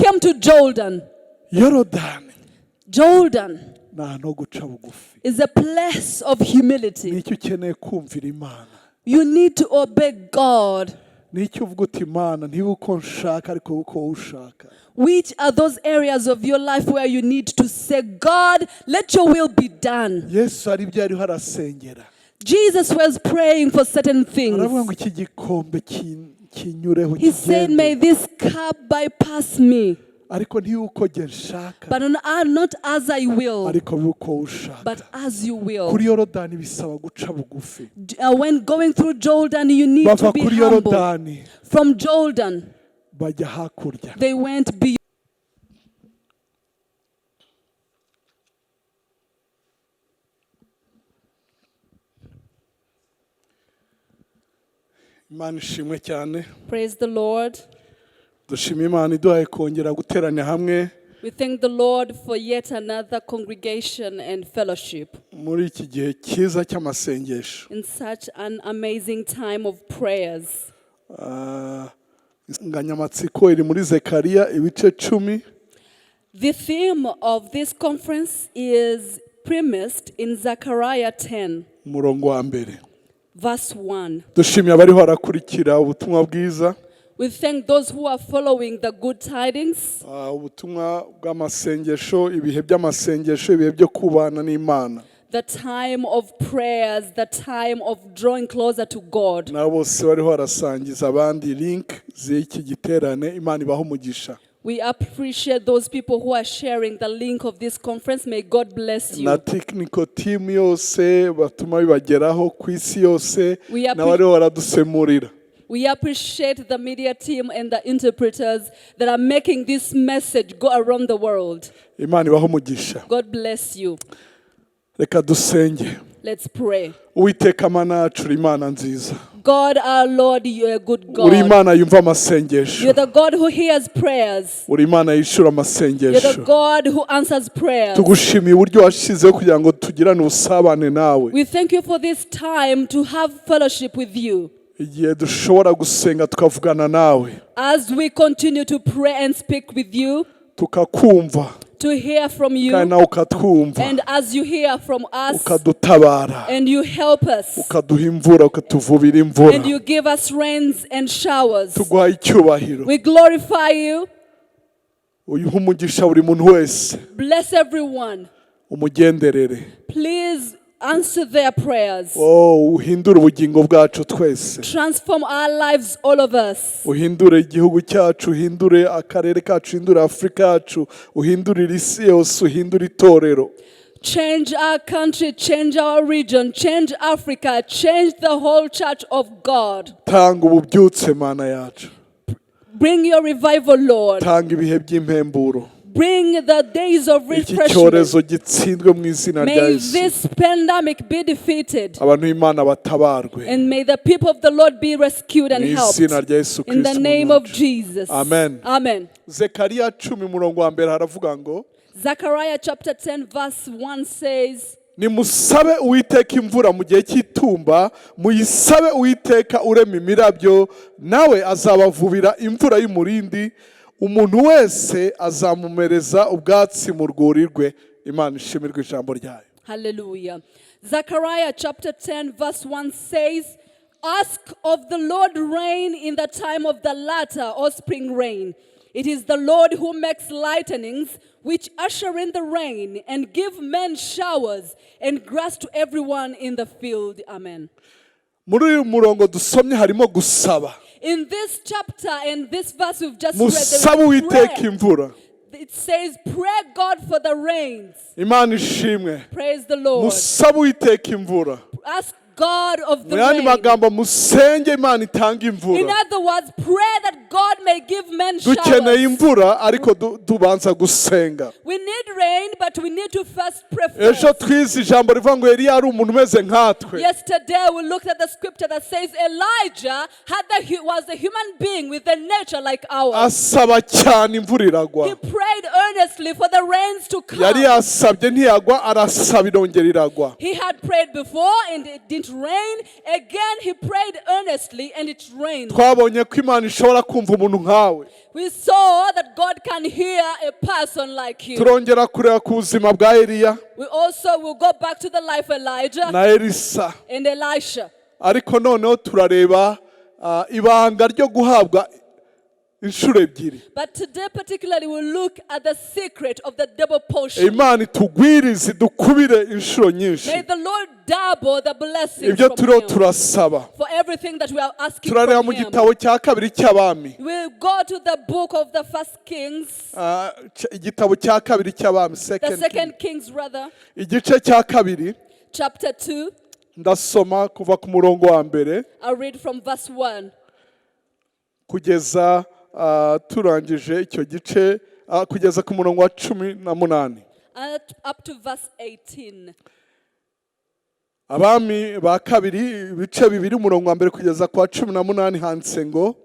came to Jordan. Yorodani Jordan no guca bugufi. is a place of humility. Nicyo ukeneye kumvira Imana. You need to obey God. Nicyo uvuga uti Imana ntiba uko nshaka ariko uko ushaka. Which are those areas of your life where you need to say, God, let your will be done? Yesu ari byo ariho arasengera. Jesus was praying for certain things. Aravuga ngo iki gikombe kinyureho He said, may this cup bypass me. Ariko ntiyuko nge nshaka. But not as I will, Ariko uko ushaka. but as you will. Kuri Yorodani bisaba guca bugufi. When going through Jordan, you need to be kuri humble. Yorodani From Jordan, bajya hakurya. they went beyond. Imana ishimwe cyane. Praise the Lord. Dushima Imana iduhaye kongera guteranya hamwe. We thank the Lord for yet another congregation and fellowship Muri iki gihe cyiza cy'amasengesho. in such an amazing time of prayers. Insanganyamatsiko iri muri Zakariya ibice 10. The theme of this conference is premised in Zakariya 10, Umurongo wa mbere. verse 1. Dushimye abariho barakurikira ubutumwa bwiza. We thank those who are following the good tidings, Ubutumwa bw'amasengesho, ibihe by'amasengesho, ibihe byo kubana n'Imana. the time of prayers, the time of drawing closer to God. Na bose bariho barasangiza abandi link z'iki giterane. Imana ibaho umugisha. We appreciate those people who are sharing the link of this conference. May God bless you. Na technical team yose batuma bibageraho ku isi yose We n'abariho baradusemurira. We appreciate the media team and the interpreters that are making this message go around the world. Imana ibaho umugisha. God bless you. Reka dusenge. Let's pray. Uwiteka Mana yacu uri Imana nziza. God our Lord, you are a good Uri God. Imana yumva amasengesho. You're the God who hears prayers. Uri Imana yishura You're the amasengesho. God who answers prayers. Tugushimiye uburyo washizeho kugira ngo tugirane ubusabane nawe. We thank you for this time to have fellowship with you. Igihe dushobora gusenga tukavugana nawe. As we continue to pray and speak with you, Tukakumva. to hear from you, Kandi nawe ukatwumva. and as you hear from us, Ukadutabara. and you help us, Ukaduha imvura, ukatuvubira imvura. and you give us rains and showers. Tuguhaye icyubahiro. We glorify you. Uyuha umugisha buri muntu wese. Bless everyone. Umugenderere. Please answer their prayers. Uhindure ubugingo bwacu twese. Transform our lives, all of us. Uhindure igihugu cyacu, uhindure akarere kacu, uhindure Afrika yacu, uhindure isi yose, uhindure itorero. Change our country, change our region, change Africa, change the whole church of God. Tanga ububyutse Mana yacu. Bring your revival, Lord. Tanga ibihe by'impemburo. Bring the days of Iki refreshment. cyorezo gitsindwe mu izina rya May Yesu. this pandemic be defeated. Abantu b'Imana batabarwe. And may the people of the Lord be rescued and Mu helped. izina rya Yesu In the Kristo name umwami of wacu. Jesus. Amen. Amen. Zakariya 10 umurongo wa mbere haravuga ngo Zakariya chapter 10 verse 1 says, nimusabe Uwiteka imvura mu gihe cy'itumba, muyisabe Uwiteka urema imirabyo, nawe azabavubira imvura y'umurindi, umuntu wese azamumereza ubwatsi mu rwuri rwe. Imana ishimirwe ijambo ryayo. hallelujah. Zakariya chapter 10 verse 1 says, ask of the Lord rain in the time of the latter or spring rain. It is the Lord who makes lightnings, which usher in the rain and give men showers and grass to everyone in the field. Amen. Muri uyu murongo dusomye harimo gusaba. In this chapter and this verse we've just Musabe read, Uwiteka imvura. it says, pray God for the rains. Imana ishimwe. Praise the Lord. Musabe Uwiteka imvura. Ask God of the Mu yandi rain. magambo musenge Imana itanga In imvura. other words, pray that God may give men Dukeneye showers. imvura ariko tubanza gusenga. We need rain, but we need to first pray Ejo first. twize ijambo rivuga ngo Eliya ari umuntu umeze nkatwe. Yesterday we looked at the scripture that says Elijah was a human being with a nature like ours. Asaba cyane imvura He iragwa. prayed earnestly for the rains to yari come. yasabye ntiyagwa, arasaba irongera iragwa. He had prayed before and it didn't rain. Again, he prayed earnestly and it rained. Twabonye ko Imana ishobora kumva umuntu nkawe. We saw that God can hear a person like you. Turongera kureba ku buzima bwa Eliya We also will go back to the life of Elijah na Elisa, and Elisha. ariko noneho turareba ibanga ryo guhabwa inshuro ebyiri. But today particularly we'll look at the secret of the double portion. Imana itugwirize dukubire inshuro nyinshi. May the Lord double the blessings Ibyo from turiho him turasaba. for everything that we are asking Turareba from mu him. gitabo cya kabiri cy'abami. We'll go to the book of the First Kings, Igitabo cya kabiri cy'abami, the Second Kings rather, igice cya kabiri. chapter 2. Ndasoma kuva ku murongo wa mbere I'll read from verse 1. kugeza turangije icyo gice, kugeza ku murongo wa 18. Up to verse 18. Abami ba kabiri ibice bibiri umurongo wa mbere kugeza ku wa 18 handitse ngo,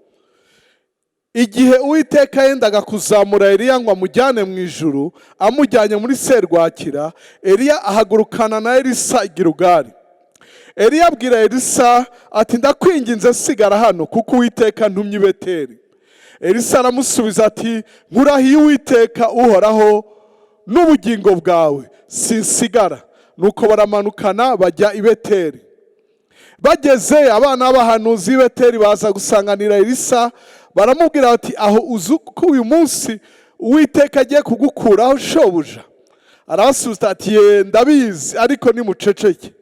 igihe Uwiteka yendaga kuzamura Eliya ngo amujyane mu ijuru amujyanye muri serwakira, Eliya ahagurukana na Elisa i Gilugari. Eliya abwira Elisa ati, ndakwinginze sigara hano kuko Uwiteka ntumye i Beteli. Elisa aramusubiza ati, nkurahiye Uwiteka uhoraho n'ubugingo bwawe sinsigara. Nuko baramanukana bajya i Beteli. Bageze abana b'abahanuzi i Beteli baza gusanganira Elisa, baramubwira bati, aho uzi ko uyu munsi Uwiteka agiye kugukuraho shobuja? Arabasubiza ati, ndabizi ariko nimuceceke.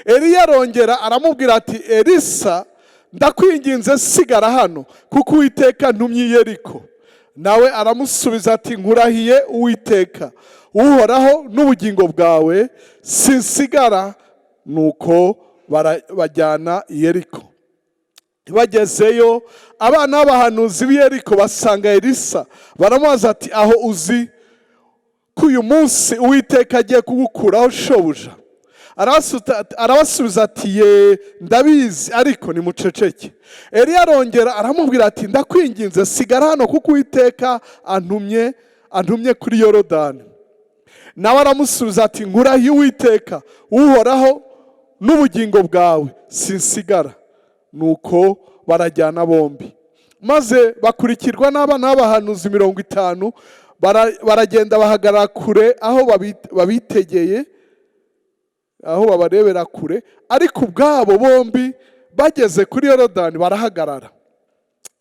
Eliya arongera aramubwira ati, Elisa ndakwinginze sigara hano kuko Uwiteka ntumye i Yeriko. Nawe aramusubiza ati, nkurahiye Uwiteka uhoraho n'ubugingo bwawe sinsigara. Nuko bajyana i Yeriko. Bagezeyo abana b'abahanuzi b'i Yeriko basanga Elisa, baramubaza ati, aho uzi ko uyu munsi Uwiteka agiye kugukuraho shobuja? Arabasubiza ati, ndabizi ariko nimuceceke. Eliya arongera aramubwira ati, ndakwinginze sigara hano kuko Uwiteka antumye kuri Yorodani. Nawe aramusubiza ati, nkurahiye Uwiteka uhoraho n'ubugingo bwawe sinsigara. Nuko barajyana bombi, maze bakurikirwa n'abana b'abahanuzi 50. Baragenda bahagarara kure aho babitegeye, aho babarebera kure, ariko ubwabo bombi bageze kuri Yorodani barahagarara.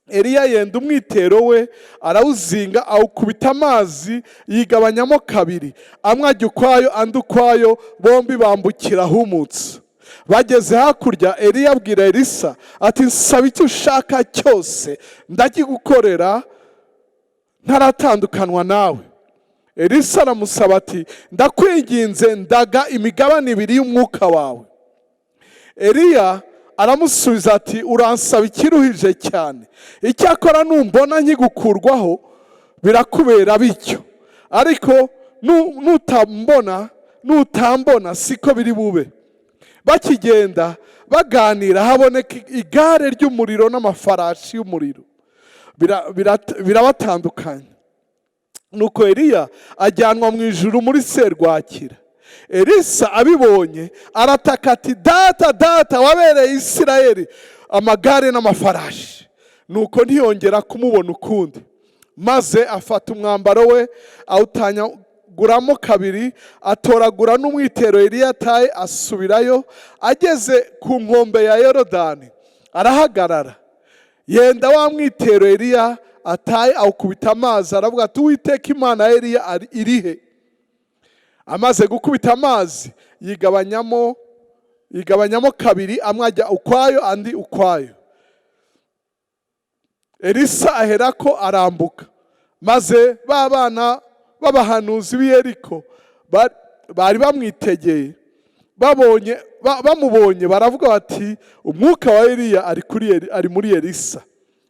Eliya yenda umwitero we arawuzinga, awukubita amazi yigabanyamo kabiri, amwe ajya ukwayo andi ukwayo, bombi bambukira ahumutse. Bageze hakurya, Eliya abwira Elisa ati, nsaba icyo ushaka cyose ndakigukorera ntaratandukanwa nawe. Elisa aramusaba ati, ndakwinginze ndaga imigabane 2 y'umwuka wawe. Eliya aramusubiza ati, uransaba ikiruhije cyane, icyakora numbona nkigukurwaho birakubera bityo, ariko nutambona siko biri bube. Bakigenda baganira haboneka igare ry'umuriro n'amafarashi y'umuriro birabatandukanya. Nuko Eliya ajyanwa mu ijuru muri serwakira. Elisa abibonye arataka ati, data wabereye Isirayeli amagare n'amafarashi. Nuko ntiyongera kumubona ukundi, maze afata umwambaro we awutanyaguramo kabiri, atoragura n'umwitero Eliya ataye asubirayo. Ageze ku nkombe ya Yorodani arahagarara, yenda wa mwitero Eliya ataye awukubita amazi, aravuga ati, Uwiteka Imana ya Eliya irihe? Amaze gukubita amazi yigabanyamo kabiri, amwe ajya ukwayo andi ukwayo. Elisa aherako arambuka, maze ba bana b'abahanuzi b'i Yeriko bari bamwitegeye, bamubonye baravuga bati, umwuka wa Eliya ari muri Elisa.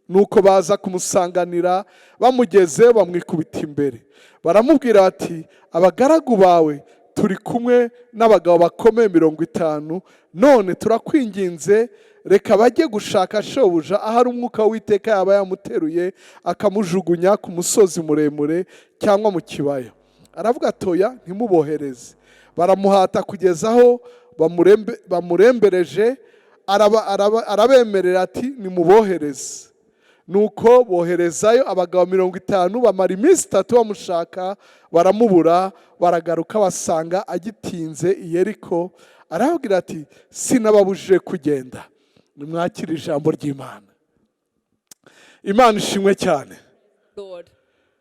Nuko baza kumusanganira, bamugeze bamwikubita imbere, baramubwira bati, abagaragu bawe turi kumwe n'abagabo bakomeye 50, none turakwinginze reka bajye gushaka shobuja ahari umwuka w'Uwiteka yaba yamuteruye akamujugunya ku musozi muremure cyangwa mu kibaya. Aravuga atoya ntimubohereze. Baramuhata kugeza aho bamurembereje, arabemerera ati nimubohereze. Nuko boherezayo abagabo 50, bamara iminsi 3 bamushaka, baramubura, baragaruka basanga agitinze i Yeriko. Arababwira ati sinababujije kugenda, nimwakire ijambo ry'Imana. Imana ishimwe cyane. Lord.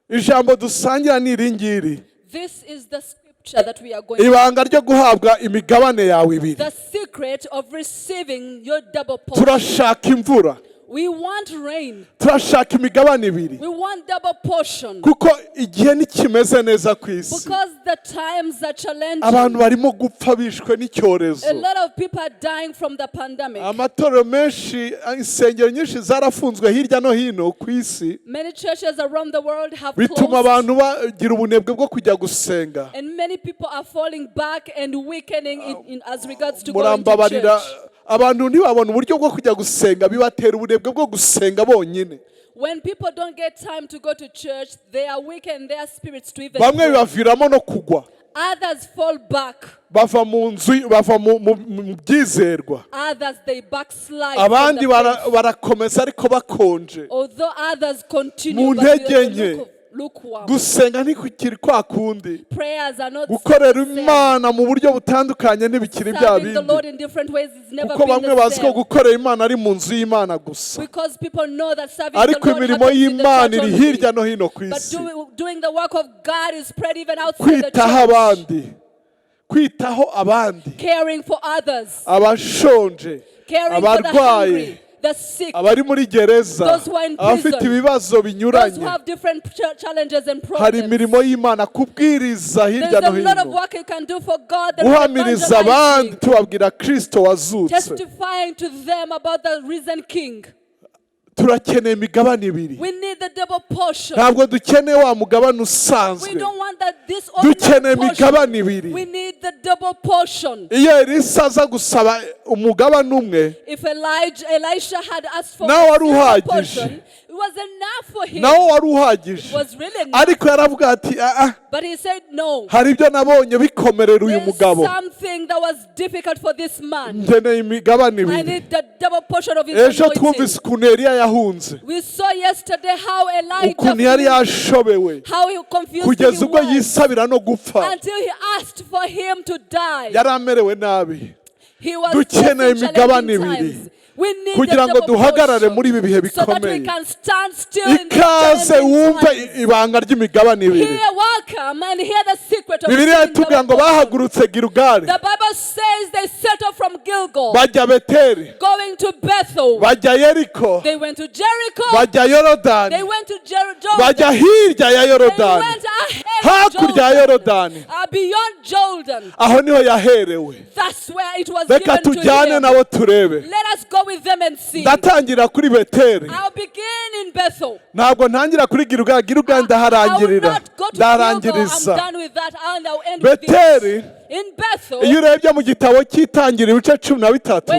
Ijambo dusangira ni iringiri. This is the scripture that we are going Ibanga ryo guhabwa imigabane yawe ibiri. The secret of receiving your double portion. Turashaka imvura. We want rain. Turashaka imigabane ibiri. We want double portion. Kuko igihe nikimeze neza ku isi. Because the times are challenging. Abantu barimo gupfa bishwe n'icyorezo. A lot of people are dying from the pandemic. Amatorero menshi, insengero nyinshi zarafunzwe hirya no hino ku isi. Many churches around the world have closed. Bituma abantu bagira ubunebwe bwo kujya gusenga. And many people are falling back and weakening in as regards to going to church. Abantu ntibabona uburyo bwo kujya gusenga, bibatera ubunebwe bwo gusenga bonyine. When people don't get time to go to church, they are weakened their spirits to even Bamwe bibaviramo no kugwa. Others fall back. Bava mu nzu, bava mu byizerwa. Others they backslide. Abandi barakomeza ariko bakonje. Although others continue, mu ntege nke. lukewarm. Gusenga ntikukiri kwa kundi. Prayers are not gukorera Imana mu buryo butandukanye ntibikiri bya bindi. Kuko bamwe bazi ko gukorera Imana ari mu nzu y'Imana gusa. Because people know that serving ariko the Lord imirimo y'Imana iri only. hirya no hino ku But isi. doing the work of God is spread even outside the Kwitaho church. abandi. Kwitaho abandi. Caring for others. Abashonje. Caring for the hungry. The sick, abari muri gereza, those who are in abafite prison, ibibazo those binyuranye. who have different challenges and Hari problems. imirimo y'Imana kubwiriza hirya There's no a lot of hino. work you can do for God. Guhamiriza abandi tubabwira Kristo wazutse. Testifying to them about the risen King. Turakeneye imigabane ibiri. We need the double portion. Ntabwo dukeneye wa mugabane We usanzwe. don't want this Dukeneye ordinary imigabane portion. ibiri. We need the double portion. Iyo Elisa aza gusaba umugabane umwe, If Elisha had asked for nawe wari a uhagije. portion, it was enough for him. nawe wari uhagije. It was really enough. Ariko yaravuga ati But he said no. hari ibyo nabonye bikomerera uyu There's mugabo. something that was difficult for this man. Nkeneye imigabane I ibiri. need the double portion of his Ejo anointing. twumvise ukuntu Eliya yahunze. We saw yesterday how Elijah Ukuntu yari yashobewe. how he confused Kugeza him ubwo yisabira no gupfa. until he asked for him to die. Yari amerewe nabi. He was Dukeneye facing imigabane challenging ibiri. times. We need Kugira the ngo double duhagarare portion muri ibi bihe so that we bikomeye. can stand still in these Ikaze challenging wumve times. ibanga ry'imigabane ibiri. Here, welcome and hear the secret of Bibiliya receiving itubwira ngo double portion. bahagurutse Gilgali. The Bible says they set off from Gilgal, Bajya Beteli. going to Bethel. Bajya Yeriko. They went to Jericho. Bajya Yorodani. They went to Jericho. Bajya hirya ya They Yorodani. went ahead of Hakurya ya Yorodani. beyond Jordan. Aho niho yaherewe. That's where it was Reka given to tujyane him. nabo turebe. Let us go with them and see. Ndatangira kuri Beteli. I'll begin in Bethel. Ntabwo ntangira kuri Gilgali. Gilgali I will ndaharangirira. not go to Gilgal. I'm Ndarangiriza. done with that and I'll end with Beteli, this. In Bethel, iyo urebye mu gitabo cy'itangira ibice 13,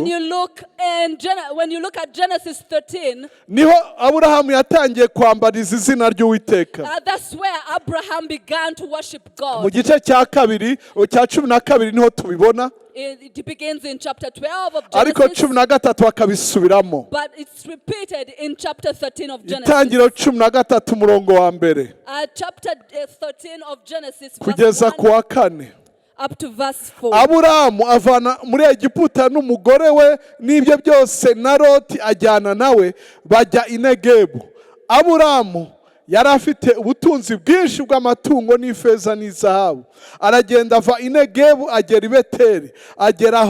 when you look at Genesis 13, niho Aburahamu yatangiye kwambariza izina ry'Uwiteka. that's where Abraham began to worship Mu God. gice cya 12 niho tubibona. It begins in chapter 12 of Ariko Genesis, 13 akabisubiramo. but it's repeated in chapter 13 of Genesis. Itangiro 13 umurongo wa mbere Chapter 13 of Genesis, verse kugeza ku 1 wa 4. up to verse 4. Aburahamu avana muri Egiputa n'umugore we n'ibyo byose na Loti ajyana nawe bajya i Negebu. Aburahamu yari afite ubutunzi bwinshi bw'amatungo n'ifeza n'izahabu. Aragenda ava i Negebu agera i Beteli. Agera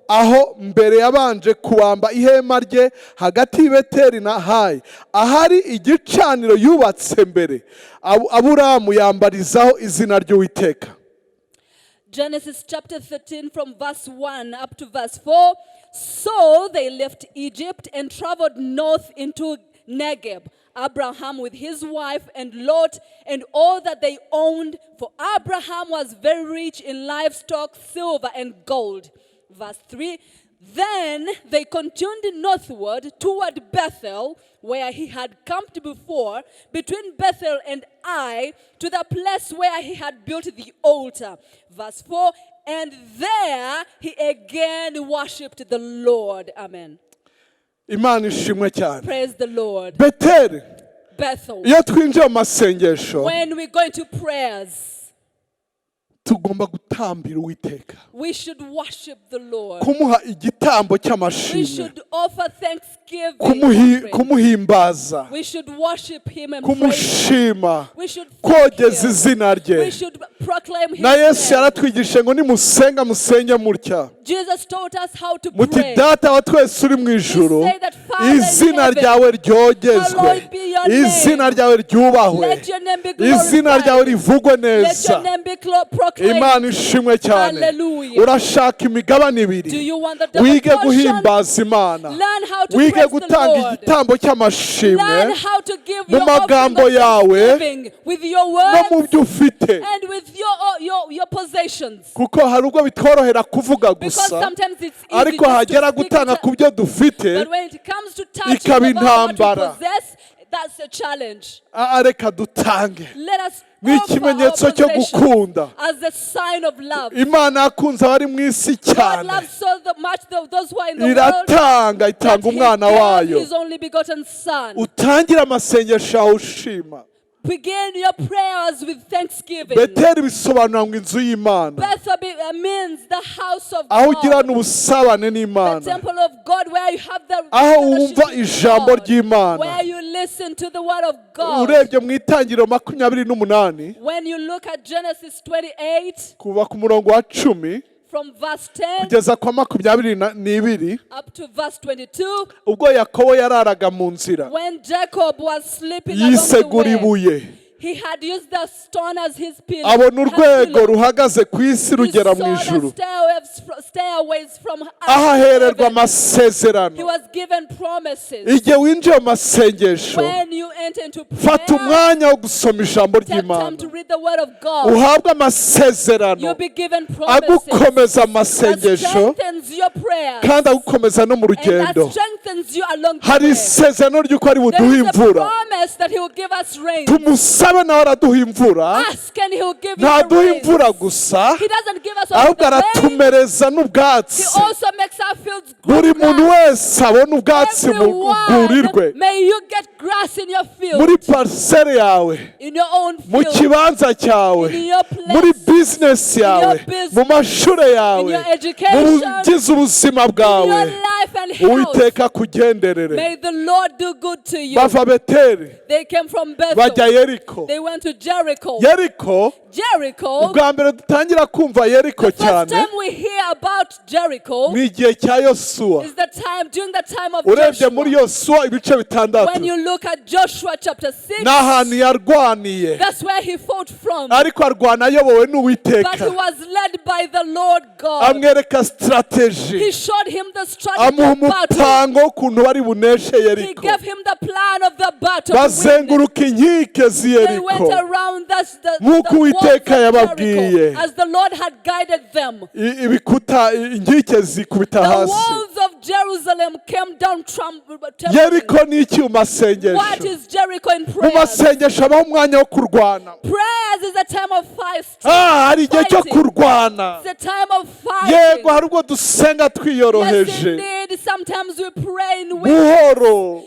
aho mbere yabanje kubamba ihema rye hagati y'i Beteli na Hayi, ahari igicaniro yubatse mbere. Aburahamu yambarizaho izina ry'Uwiteka. Genesis chapter 13 from verse 1 up to verse 4. So they left Egypt and traveled north into Negeb. Abraham with his wife and Lot and all that they owned, for Abraham was very rich in livestock, silver and gold. Verse 3. Then they continued northward toward Bethel, where he had camped before, between Bethel and Ai, to the place where he had built the altar. Verse 4, and there he again worshipped the Lord. Amen. Imana ishimwe cyane. Praise the Lord. Beteli, Bethel. iyo twinjiye mu masengesho When we go into prayers, tugomba gutambira Uwiteka, we should worship the Lord. kumuha igitambo We cy'amashimwe, should offer thanksgiving. offering. kumuhimbaza, We should worship him and praise him. kumushima, We should thank kogeza him. izina rye. We should proclaim his Na Yesu name. yaratwigishe ngo nimusenga musenge mutya, Jesus taught us how to muti pray. data wa twese uri mu ijuru, Say that, Father in izina heaven, ryawe ryogezwe, hallowed be your name. izina ryawe ryubahwe, Let your name be izina ryawe glorified. rivugwe Let your neza. name be proclaimed. Imana ishimwe cyane. Hallelujah. Urashaka imigabane Do ibiri, you want the double wige portion? guhimbaza Imana, Learn how to wige praise the gutanga Lord. igitambo cy'amashimwe Learn how to give mu your offering magambo of yawe thanksgiving with your no mu words byo ufite, and with your possessions. kuko hari ubwo bitworohera kuvuga Because gusa, sometimes it's easy ariko just to hagera speak gutanga it, ku byo dufite but when it comes to touching ikaba about what we intambara. possess, that's a challenge. Reka dutange Let us ni offer our ikimenyetso cyo possessions gukunda. as a sign of love. Imana yakunze abari mu isi God cyane, loves so much those who are in the world iratanga that itanga He umwana gave wayo. His only begotten Son. Utangire amasengesho yawe ushima. Begin your prayers with thanksgiving. Beteli bisobanura ngo inzu y'Imana, Bethel means the house of aho God, ugirana ubusabane the n'Imana, temple of God, where you have the aho fellowship wumva with ijambo God, ry'Imana. where you listen to the word of God. Urebye mu itangiriro 28 When you look at Genesis 28, kuva ku murongo wa 10 from verse 10 kugeza kwa 22, up to verse 22, ubwo Yakobo yararaga mu nzira, when Jacob was sleeping along the yisegura way, ibuye, he had used the stone as his pillow. abona urwego ruhagaze ku isi rugera mu ijuru, Stairways from aho ahererwa heaven. He amasezerano. was given promises. Igihe winjiye mu masengesho, When you enter into fata prayer, umwanya wo gusoma ijambo take time ry'Imana, to read the word of God. uhabwe amasezerano You'll be given promises agukomeza that amasengesho strengthens your prayers kandi agukomeza no mu and that rugendo. strengthens you along the Hari way. isezerano ry'uko ari There buduhe is a imvura, promise that He will give us rain. tumusabe nawe araduha imvura. Ask and He will give you the Ntaduha rain. imvura gusa, He doesn't give us only ahubwo the rain. aratumereza He n'ubwatsi. also makes our fields Buri grow muntu grass. wese abona ubwatsi mu rwuri rwe, Everyone, may you get grass in your muri field, parisere yawe, in your own mu field, kibanza cyawe, in your place, muri bizinesi yawe, business, mu mashuri in yawe, your mu education, bugize ubuzima in your bwawe. life and health. Uwiteka kugenderere. May the Lord do good to you. Bava Beteli They came from bajya Bethel. Yeriko. They went to Jericho. Yeriko, Jericho, ubwa mbere dutangira kumva Yeriko the first cyane time we hear about Jericho ni igihe cya Yosuwa. is the time, during the time of Urebye muri Joshua. Yosuwa ibice When bitandatu you look at Joshua chapter 6, ni ahantu yarwaniye, that's where he fought from. ariko arwana ayobowe But he n'Uwiteka, was led by the Lord God. amwereka He strategy, showed him the strategy amuha of battle. umupango w'ukuntu bari buneshe He Yeriko. gave him the plan of the battle. to win it. Bazenguruka inkike z'i They went Yeriko around the nk'uko walls of Uwiteka Jericho yababwiye. as the Lord had guided them. Ibikuta inkike zikubita The hasi. walls of Jerusalem came down trembling. Yeriko ni iki mu What masengesho? is Jericho in Mu prayers? masengesho habaho umwanya wo kurwana. Prayers is a time of fasting. Hari igihe cyo Fighting. kurwana. It's a time of fighting. Yego hari ubwo dusenga Yes, twiyoroheje indeed. Sometimes we pray in buhoro,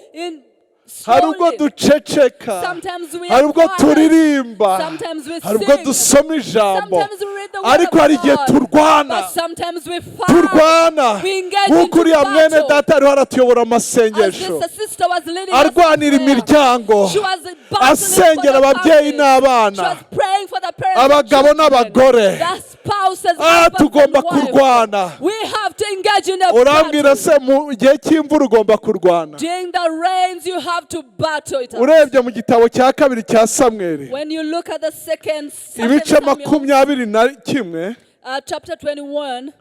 hari ubwo slowly. duceceka, Sometimes we hari are ubwo quiet. turirimba, Sometimes we hari ubwo sing. dusoma ijambo, Sometimes we read the word ariko hari of igihe God. turwana. But sometimes we fight. Turwana We engage nk'uko into uriya mwene battle. data ariho aratuyobora As amasengesho, this sister was leading us in arwanira prayer. imiryango, She was battling asengera for the ababyeyi families. n'abana, She was praying for the parents abagabo and children, n'abagore. the spouses, husbands Tugomba and wives. kurwana. We have to engage in a Urambwira battle. se mu gihe cy'imvura ugomba kurwana? During the rains, you have to battle it out. Urebye mu gitabo cya kabiri cya Samweli When you look at the second ibice Samuel, 21, chapter 21,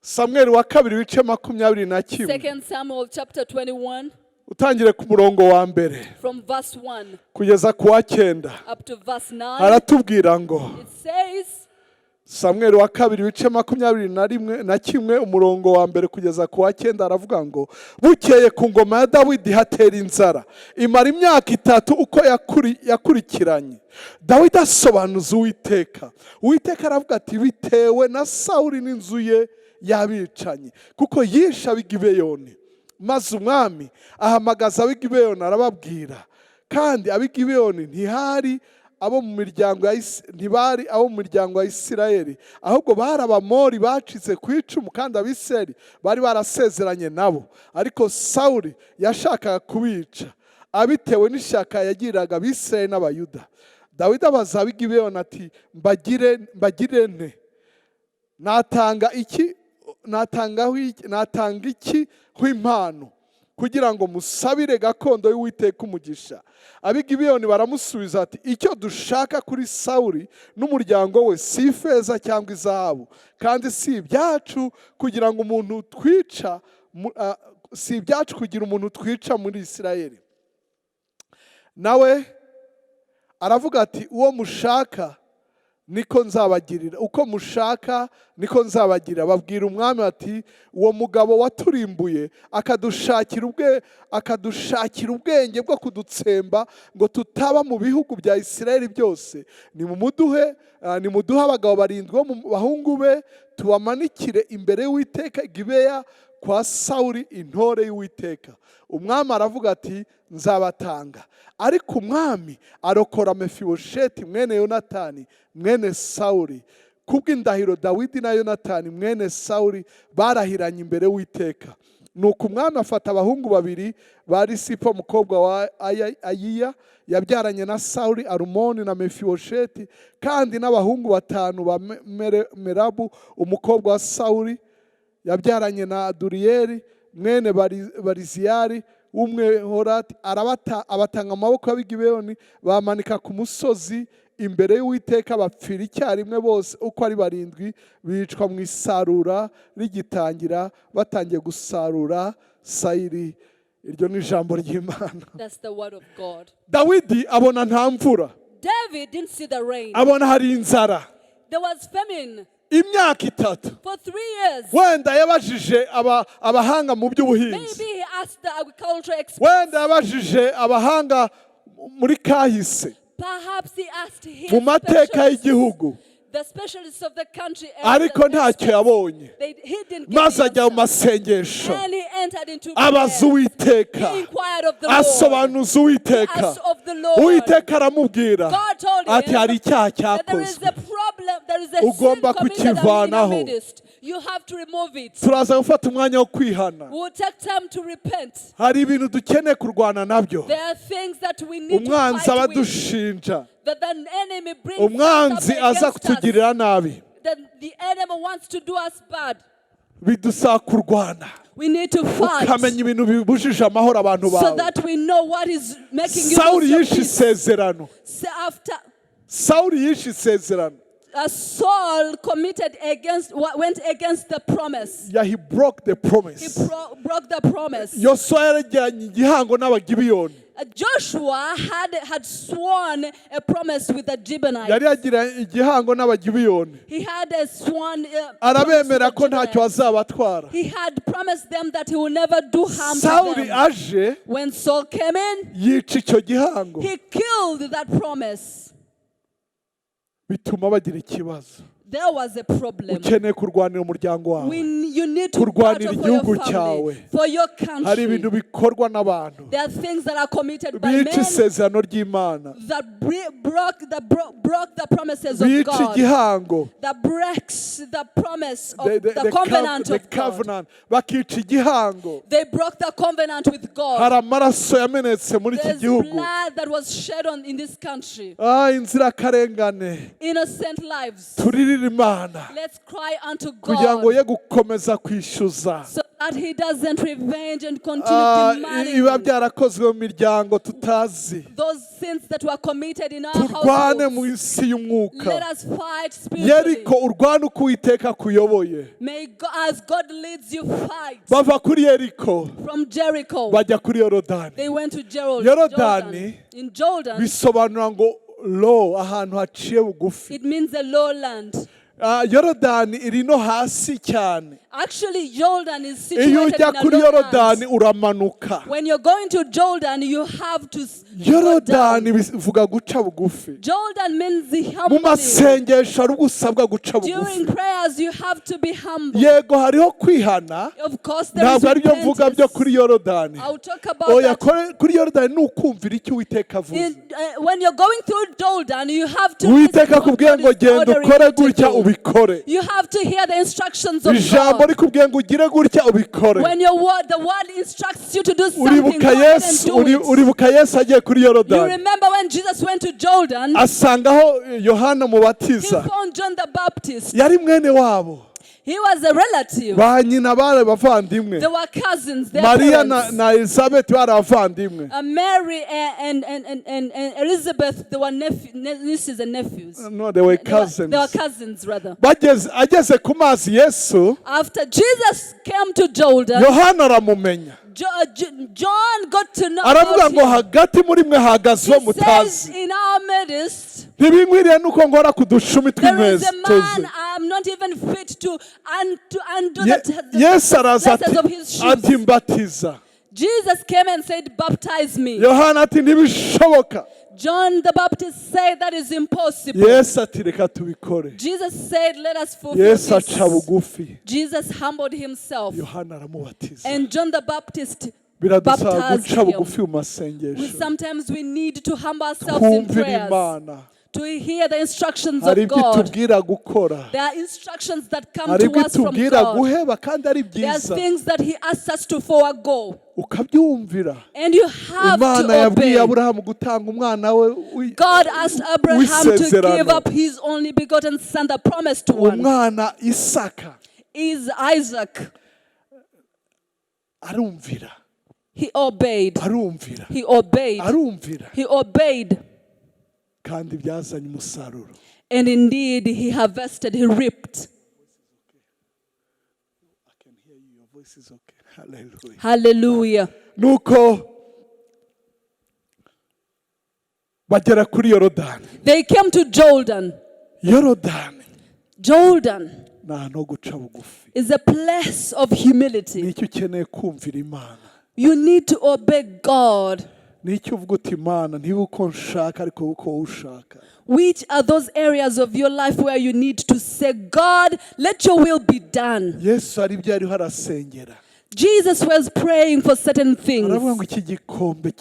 Samweli wa kabiri ibice 21, Second Samuel chapter 21, utangire ku murongo wa mbere from verse 1 kugeza ku wa 9, up to verse 9, haratubwira ngo it says, Samweli wa kabiri ibice 21 umurongo wa mbere kugeza ku wa 9 aravuga ngo bukeye ku ngoma ya Dawidi hatera inzara imara imyaka 3 uko yakurikiranye. Dawidi asobanuza Uwiteka aravuga ati bitewe na Sawuli n'inzu ye yabicanye kuko yishe ab'i Gibeyoni. Maze umwami ahamagaza ab'i Gibeyoni arababwira, kandi ab'i Gibeyoni ntibari abo mu miryango ya Isirayeli, ahubwo bari Abamori bacitse ku icumu, kandi Abisirayeli bari barasezeranye nabo. Ariko Sawuli yashakaga kubica abitewe n'ishyaka yagiriraga Abisirayeli n'Abayuda. Dawidi abaza ab'i Gibeyoni ati mbagire nte? Natanga iki nk'impano kugira ngo musabire gakondo y'Uwiteka umugisha? Ab'i Gibeyoni baramusubiza ati icyo dushaka kuri Sawuli n'umuryango we si ifeza cyangwa izahabu, kandi si ibyacu kugira umuntu twica muri Isirayeli. Nawe aravuga ati uwo mushaka niko nzabagirira, uko mushaka niko nzabagirira. Babwira umwami ati uwo mugabo waturimbuye akadushakira ubwenge bwo kudutsemba ngo tutaba mu bihugu bya Isirayeli byose, nimuduhe abagabo 7 bo mu bahungu be tubamanikire imbere y'Uwiteka Gibeya kwa Sawuli intore y'Uwiteka. Umwami aravuga ati nzabatanga. Ariko umwami arokora Mefibosheti mwene Yonatani mwene Sawuli kubw'indahiro Dawidi na Yonatani mwene Sawuli barahiranye imbere y'Uwiteka. Nuko umwami afata abahungu 2 ba Risipa umukobwa wa Ayiya yabyaranye na Sawuli, Arumoni na Mefibosheti, kandi n'abahungu 5 ba Merabu umukobwa wa Sawuli yabyaranye na Aduriyeli mwene Bariziyari umwe Horati. Abatanga amaboko y'ab'i Gibeyoni bamanika ku musozi imbere y'Uwiteka, bapfira icyarimwe bose uko ari 7, bicwa mu isarura rigitangira, batangiye gusarura sayiri. Iryo ni ijambo ry'Imana. Dawidi abona nta mvura, abona hari inzara. There was famine. Imyaka 3 For 3 years. Wenda yabajije abahanga mu by'ubuhinzi. Maybe he asked the agricultural experts. Wenda yabajije abahanga muri kahise. Perhaps he asked his mu mateka y'igihugu. The specialists of the country. Ariko ntacyo yabonye. Maze ajya mu masengesho, abaza Uwiteka, asobanuza Uwiteka. Uwiteka aramubwira ati hari icyaha cyakozwe, ugomba kukivanaho. Turaza gufata umwanya wo kwihana. Hari ibintu dukeneye kurwana nabyo. Umwanzi abadushinja, umwanzi aza kutugirira nabi, bidusaba kurwana. Ukamenya ibintu bibujije amahoro abantu bawe. Sawuli yishe isezerano. Saul went against the promise. Yeah, he broke the promise. He broke the promise. Joshua had sworn a promise with the Gibeonites. He had a sworn he had promised them that he will never do harm to them. When Saul came in, he killed that promise. There was a problem. You need to fight for your family, for your country. There are things that are committed by men that broke the promises of God, that breaks the promise of the covenant of God. They broke the covenant with God. There's blood that was shed in this country. Innocent lives. Let's cry unto God so that he doesn't revenge and continue demanding those sins that were committed in our households. Let us fight spiritually. May God, as God leads you, fight. From Jericho, they went to Yorodani. In Jordan, it means a lowland. Yorodani iri no hasi cyane. Actually, Jordan is Iyo situated ujya in a kuri lowlands. Yorodani uramanuka. When you're going to Jordan, you have to go Yorodani down. bivuga guca bugufi. Jordan means the Mu humble. masengesho ari gusabwa guca During bugufi. prayers, you have to be humble. Yego hariho kwihana. Of course, there is Ntabwo ari byo mvuga byo repentance. kuri Yorodani. I'll talk about Oya that. kuri Yorodani ni ukumvira icyo Uwiteka avuze. When you're going through Jordan, you have to Uwiteka listen to what akubwiye God ngo is genda ordering ukore you to gutya do. ubikore. You have to hear the instructions of Ijambo God. rikubwiye ngo ugire gutya ubikore. When the word instructs you to do something, go Uribuka ahead and Yesu do it. uribuka Yesu agiye kuri You Yorodani. remember when Jesus went to Jordan, Asangaho Yohana he Mubatiza. found John the Baptist. Yari mwene wabo. He was a relative. Ba nyina bari bavandimwe. They were cousins. Their Maria parents. na Elizabeth bari abavandimwe. Mary and Elizabeth, they were nieces and nephews. No, they were cousins. They were cousins, rather. Ageze ku mazi Yesu, After Jesus came to Jordan, Yohana aramumenya. John got to know Aravuga about ngo him. hagati muri mwe hahagaze uwo He says, mutazi. in our midst, Ntibinkwiriye nuko ngora ku dushumi there is a tw'inkweto ze. man I'm not even fit to undo Yesu araza the of his shoes. ati mbatiza. Jesus came and said, baptize me. Yohana ati ntibishoboka. John the Baptist said that is impossible. Yesu ati reka tubikore. Jesus said, let us fulfill Yesu this. aca bugufi. Jesus humbled himself. Yohana aramubatiza. And John the Baptist Biradusaba baptized guca him. bugufi mu masengesho. Sometimes we need to humble ourselves in Kumvira prayers. Imana. To hear the instructions Hari of ibyo God. itubwira gukora. There are instructions that come Hari to ibyo us from itubwira God. guheba kandi ari There are byiza. things that He asks us to forego. Ukabyumvira. And you have Imana to yabwiye obey. Aburahamu gutanga umwana we God asked Abraham to w'isezerano. give up his only begotten son, the promised one, Umwana Isaka is Isaac. arumvira. He obeyed. Arumvira. He obeyed. Arumvira. He obeyed. Kandi byazanye umusaruro. And indeed, he harvested, he reaped. I can hear you. Your voice is okay. Hallelujah. Hallelujah. Nuko bagera kuri Yorodani. They came to Jordan. Yorodani Jordan ni ahantu ho guca bugufi. is a place of humility. Nicyo ukeneye kumvira Imana. You need to obey God. Nicyo uvuga uti Imana ntibe uko nshaka ariko uko ushaka. Which are those areas of your life where you need to say, God, let your will be done? Yesu ari byo ariho arasengera. Jesus was praying for certain Aravuga ngo things. iki gikombe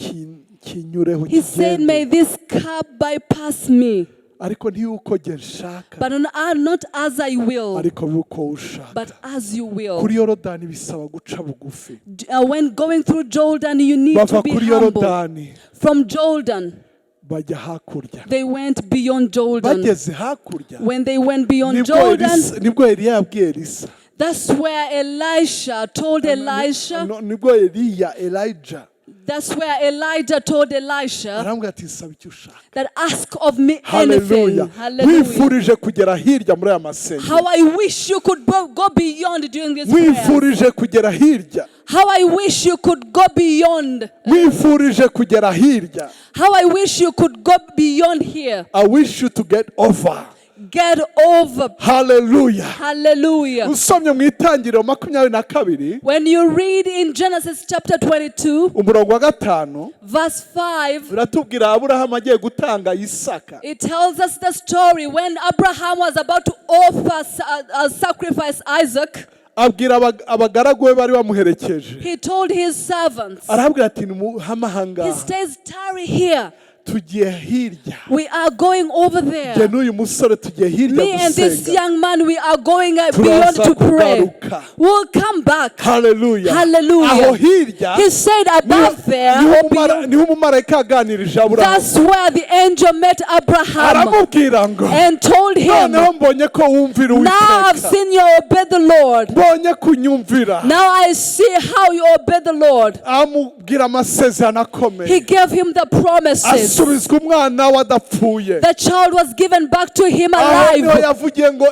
kinyureho He said, may kigende. this cup bypass me, Ariko ntibe uko nge nshaka but not as I will, ariko bibe uko ushaka. but as you will. Kuri Yorodani bisaba guca bugufi. When going through Jordan, you need Bava to be kuri humble. Yorodani From Jordan, bajya hakurya. they went beyond Jordan. Bageze hakurya. When they went beyond Nibwo Jordan, Eliya yabwiye Elisa. that's where Elisha told Elisha. Nibwo Elijah That's where Elijah told Elisha arambwira ati nsaba icyo ushaka. that ask of me Hallelujah. anything. Hallelujah. Wifurije kugera hirya muri aya masengesho. How I wish you could go beyond during this prayer. Wifurije kugera hirya. How I wish you could go beyond. Wifurije kugera hirya. How I wish you could go beyond here. I wish you to get over. Get over. Hallelujah. Hallelujah. Usomye mu itangiriro 22 When you read in Genesis chapter 22, umurongo wa 5 verse 5, uratubwira Aburahamu agiye gutanga Isaka. it tells us the story when Abraham was about to offer sacrifice Isaac. Abwira abagaragu be bari bamuherekeje. He told his servants, Arahabwira ati nimuhamahanga. he says, tarry here. Tugiye hirya. We are going over there. Je n'uyu musore tugiye hirya Me and this gusenga. young man, we are going beyond to pray. kugaruka. We'll come back. Hallelujah. Hallelujah. Aho hirya He said above there, niho umumarayika yaganirije Aburahamu. that's where the angel met Abraham Aramubwira ngo and told him, noneho mbonye ko wumvira now I've Uwiteka. seen you obey the Lord. Mbonye kunyumvira. Now I see how you obey the Lord. Amubwira amasezerano akomeye. He gave him the promises. asubizwa umwana wadapfuye. The child was given back to him Aho niho alive. yavugiye ngo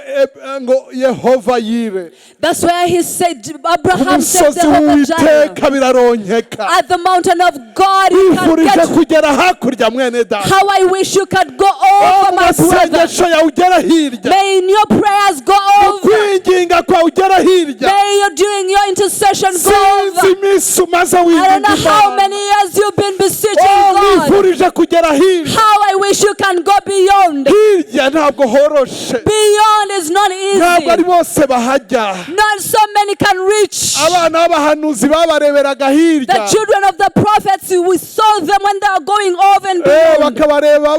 Yehova yire. That's where he said, Abraham said, Umusozi Jehovah Jireh. w'Uwiteka biraronkeka. At the mountain of God, you can Wifurije get. kugera hakurya mwene data. How I wish you could go over, my brother. Masengesho yawe ugera hirya. May in your prayers go over. Kwinginga kwawe ugera hirya. May you during your intercession go Sinzi over. iminsi umaze I don't winginga know how Imana. many years you've been beseeching God. Wifurije kugera hirya. How I wish you can go beyond. Hirya ntabwo horoshe. Beyond is not Ntabwo ari easy. bose bahajya. Not so many can reach. Abana b'abahanuzi babareberaga hirya. The children of the prophets, we saw them when they are going over and beyond. Bakabareba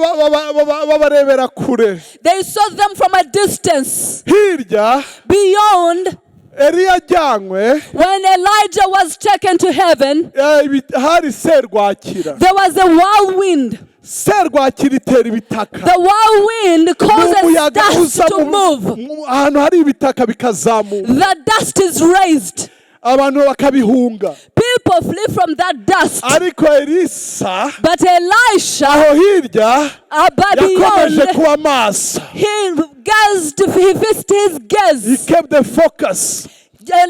babarebera kure. They saw them from a distance. Hirya Beyond, Eliya ajyanywe when Elijah was taken to heaven, hari serwakira. there was a whirlwind. Serwakira itera ibitaka. The whirlwind causes N'umuyaga dust uza to move. ahantu hari ibitaka bikazamuka. The dust is raised. Abantu bakabihunga. People flee from that dust. Ariko Elisa But Elisha, aho hirya yakomeje beyond, kuba maso. he fixed his He gaze. kept the focus.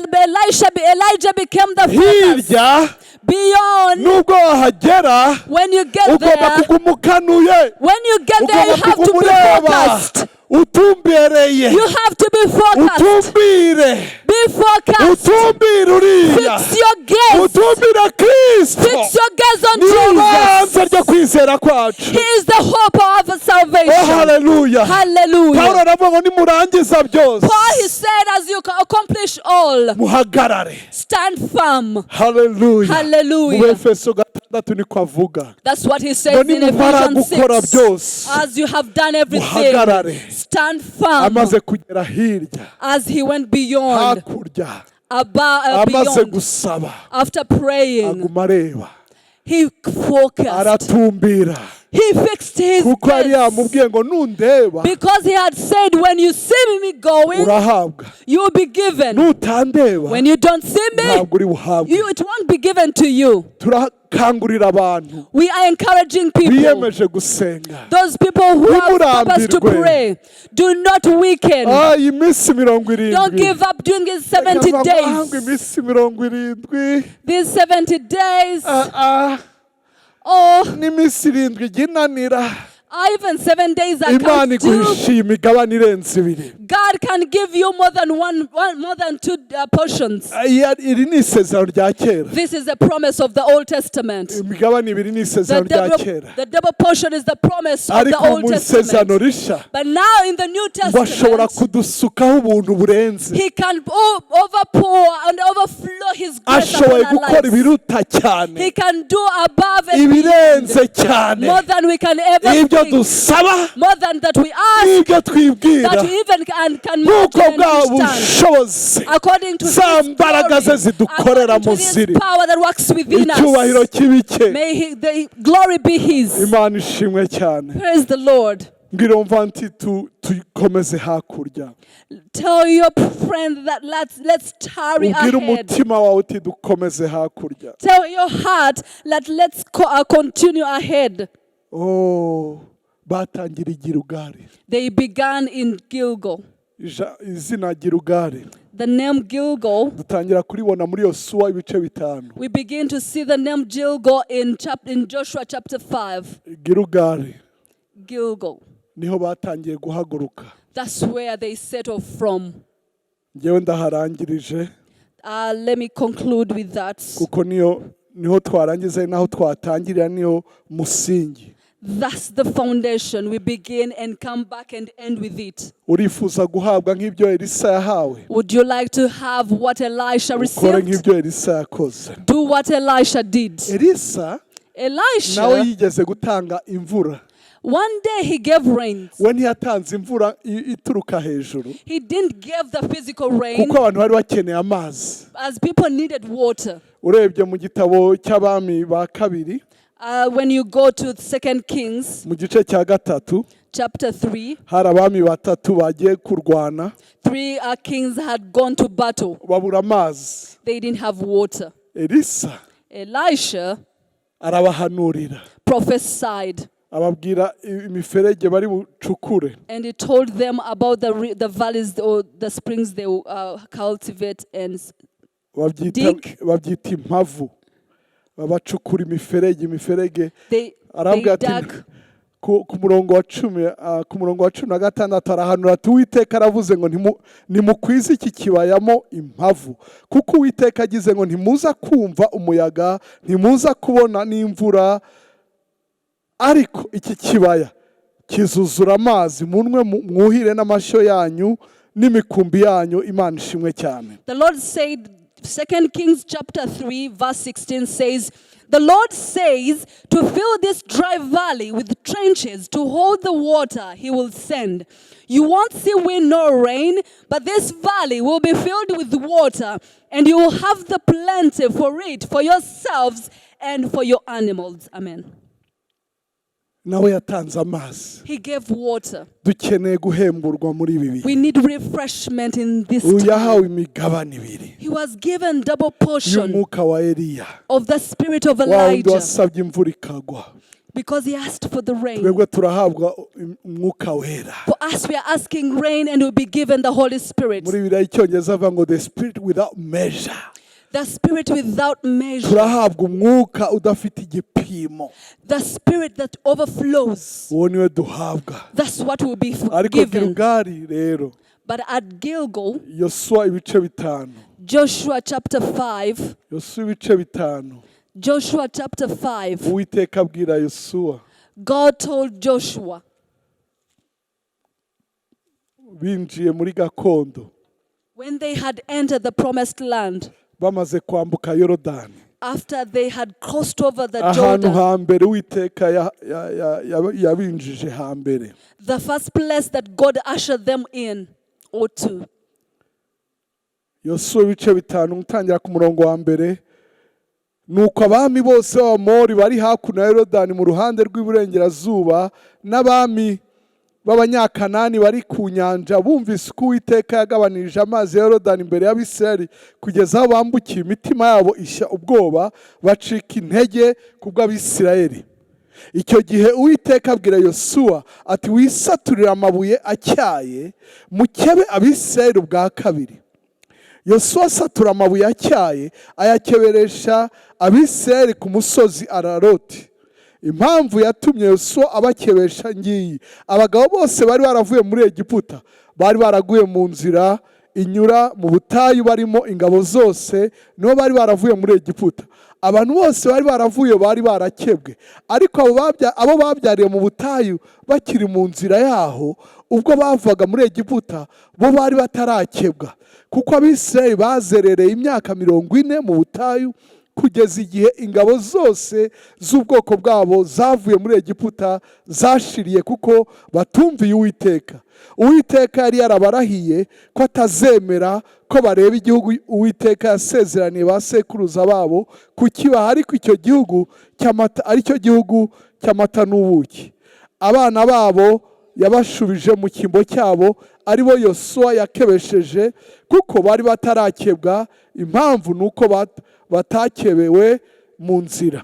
Elijah became the focus. Hirya Beyond, nubwo wahagera when you get ugomba there, kuguma ukanuye. when you get there, you Ugomba have to kuguma be ureba. focused. Utumbereye. You have to be focused. Utumbire. Be focused. Utumbire uriya. Fix your gaze. Utumbire Kristo. Fix your gaze on Niyo banza Jesus. ryo kwizera kwacu. He is the hope of Oh, salvation. hallelujah. Hallelujah. Pawulo aravuga ngo nimurangiza byose Paul, he said, as you accomplish all, muhagarare. stand firm. Hallelujah. Hallelujah. Mu Efeso 6 niko avuga. That's what he Ngo says in nimumara Ephesians gukora 6. byose As you have done everything, muhagarare. stand firm. Amaze kugera hirya As he went beyond, hakurya above, amaze beyond, gusaba after praying, aguma areba he focused. aratumbira He fixed his kuko yari gaze. yamubwiye ngo nundeba Because he had said, when you see me going, urahabwa, you will be given. nutandeba When you don't see me, ntabwo uri buhabwe. it won't be given to you. Turakangurira abantu We are encouraging people, biyemeje gusenga. those people who have purpose to Ntimurambirwe. pray, do not weaken. Iyi minsi 70 Don't give up during these 70 Reka days. iminsi 70 These 70 days, ah, oh, n'iminsi 7 iginanira. even 7 days I Imana can't do. iguhishiye imigabane irenze 2. God can give you more than more than 2 portions. Iri ni isezerano rya kera. This is a promise of the Old Testament. Imigabane 2 ni isezerano rya kera. The double portion is the promise of the Ariko Old mu isezerano Testament. rishya But now in the New bashobora Testament, kudusukaho ubuntu burenze. He can overpour and overflow His grace Ashoboye upon our gukora lives. ibiruta cyane, He can do above and ibirenze beyond, cyane, more than we can ever ibyo think, dusaba more than that we ask, n'ibyo twibwira, that we even can nk'uko imagine bwa and understand. bushobozi According to His za mbaraga ze glory, zidukorera according to mu His ziri, power that works within icyubahiro us. kibi cye. May the glory be His. Imana ishimwe cyane. Praise the Lord. Mbwira umva nti tukomeze hakurya. Tell your friend that let's tarry Ubwire ahead. umutima wawe uti dukomeze hakurya. Tell your heart that let's continue ahead. Oh, batangira Gilugari. They began in Gilgal. Izina Gilugari The name Gilgal, dutangira kuribona muri Yosuwa ibice 5. we begin to see the name Gilgal in Joshua chapter 5. Gilugari Gilgal. niho batangiye guhaguruka. That's where they set off from. Ngewe ndaharangirije Let me conclude with that. kuko niho twarangiza naho twatangirira niho musingi. That's the foundation. We begin and come back and end with it. Urifuza guhabwa nk'ibyo Elisa yahawe? Would you like to have what Elisha Ukore received? nk'ibyo Elisa yakoze. Do what Elisha did. Elisa nawe Elisha, yigeze gutanga imvura. one day he gave rain. We ntiyatanze imvura ituruka hejuru He didn't give the physical rain kuko abantu bari bakeneye amazi. as people needed water. Urebye mu gitabo cy'abami ba kabiri When you go to 2 Kings mu gice cya 3 chapter 3, hari abami 3 bagiye kurwana 3 kings had gone to battle. babura amazi. They didn't have water. Elisa Elisha arabahanurira prophesied. ababwira imiferege bari bucukure. And he told them about the valleys or the springs they will cultivate and dig. babyita impavu, babacukura imiferege. They dug. Ku murongo wa 16 arahanura ati Uwiteka aravuze ngo nimukwize iki kibayamo impavu, kuko Uwiteka agize ngo ntimuza kumva umuyaga, ntimuza kubona n'imvura, ariko iki kibaya kizuzura amazi, munwe mwuhire n'amashyo yanyu n'imikumbi yanyu. Imana ishimwe cyane. The Lord said, 2 Kings chapter 3 verse 16 says, the Lord says, to fill this dry valley with trenches to hold the water he will send. You won't see wind nor rain, but this valley will be filled with water, and you will have the plenty for it, for yourselves and for your animals. Amen. Nawe yatanze amazi. He gave water. Dukeneye guhemburwa muri ibi bihe. We need refreshment in this time. Uyahawe imigabane ibiri. He was given double portion y'umwuka wa Eliya, of the spirit of wa wundi Elijah, wasabye imvura ikagwa. because he asked for the rain. Twebwe turahabwa umwuka wera. For us, we are asking rain and we'll be given the Holy Spirit. Muri Bibiliya y'Icyongereza avuga ngo the spirit without measure. The spirit without measure. Turahabwa umwuka udafite igipimo. The spirit that overflows. Uwo niwe duhabwa. That's what will be Ariko given. Gilgali rero, But at Gilgal, Yosuwa ibice bitanu. Joshua chapter 5, Yosuwa ibice bitanu. Joshua chapter 5, Uwiteka abwira Yosuwa, God told Joshua, binjiye muri gakondo, when they had entered the promised land, bamaze kwambuka Yorodani, after they had crossed over the ahantu Jordan, hambere Uwiteka yabinjije hambere, the first place that God ushered them in or to. Yosuwa ibice bitanu gutangira ku murongo wa mbere. Nuko abami bose b'Abamori bari hakuno ya Yorodani mu ruhande rw'iburengerazuba n'abami b'Abanyakanani bari ku nyanja bumvise uko Uwiteka yagabanirije amazi ya Yorodani imbere y'Abisirayeli kugeza aho bambukiye, imitima yabo ishya ubwoba, bacika intege kubw'Abisirayeli. Icyo gihe Uwiteka abwira Yosuwa ati wisaturire amabuye atyaye mukebe Abisirayeli ubwa kabiri. Yosuwa asatura amabuye atyaye ayakeberesha Abisirayeli ku musozi Araroti. Impamvu yatumye Yosuwa abakebesha ngiyi: abagabo bose bari baravuye muri Egiputa, bari baraguye mu nzira inyura mu butayu barimo ingabo zose, nibo bari baravuye muri Egiputa. Abantu bose bari baravuye bari barakebwe, ariko abo babyariye mu butayu bakiri mu nzira yaho ubwo bavaga muri Egiputa bo bari batarakebwa, kuko Abisirayeli bazerereye imyaka 40 mu butayu kugeza igihe ingabo zose z'ubwoko bwabo zavuye muri Egiputa zashiriye, kuko batumviye Uwiteka. Uwiteka yari yarabarahiye ko atazemera ko bareba igihugu Uwiteka yasezeraniye ba sekuruza babo kukibaha, ariko icyo gihugu aricyo gihugu cy'amata n'ubuki. Abana babo yabashubije mu cyimbo cyabo, aribo Yosuwa yakebesheje, kuko bari batarakebwa. Impamvu nuko batakebewe mu nzira.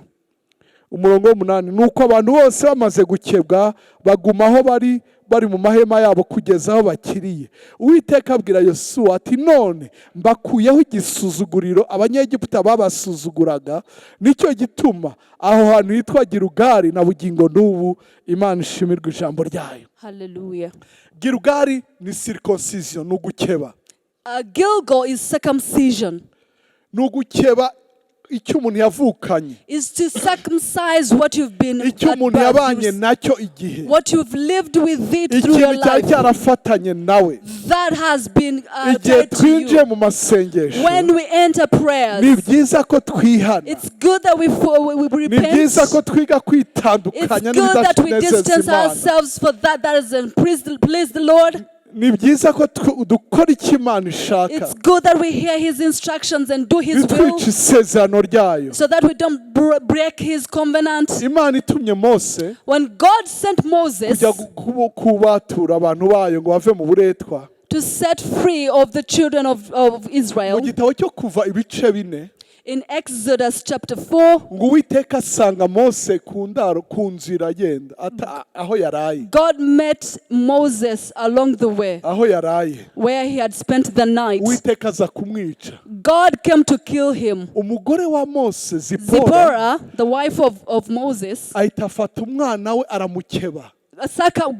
Umurongo w'8, nuko abantu bose bamaze gukebwa bagumaho bari mu mahema yabo kugeza aho bakiriye. Uwiteka abwira Yosuwa ati none mbakuyeho igisuzuguriro Abanyegiputa babasuzuguraga, nicyo gituma aho hantu hitwa Gilgali na bugingo n'ubu. Imana ishimirwe ijambo ryayo. Hallelujah. Gilgali ni circumcision, n'ugukeba. Gilgal is circumcision. N'ugukeba icyo umuntu yavukanye, is to circumcise what you've been, icyo umuntu yabanye nacyo igihe, what you've lived with it through your life, cyarafatanye nawe, that has been igihe twinjiye mu masengesho, when we enter prayers. Ni byiza ko twihana, it's good that we repent. Ni byiza ko twiga kwitandukanya n'ibidashinezeza Imana. It's good that we distance ourselves for that doesn't please the Lord. Ni byiza ko dukora icyo Imana ishaka. It's good that we hear his instructions and do his will, isezerano ryayo, so that we don't break his covenant. Imana itumye Mose, when God sent Moses kujya kubatura abantu bayo ngo bave mu buretwa, to set free of the children of Israel. Mu gitabo cyo Kuva ibice 4, In Exodus chapter 4, ngo Uwiteka asanga Mose ku nzira agenda aho yaraye. God met Moses along the way aho yaraye. where he had spent the night. Uwiteka aza kumwica. God came to kill him. Umugore wa Mose Zipporah, the wife of Moses, ahita afata umwana we aramukeba.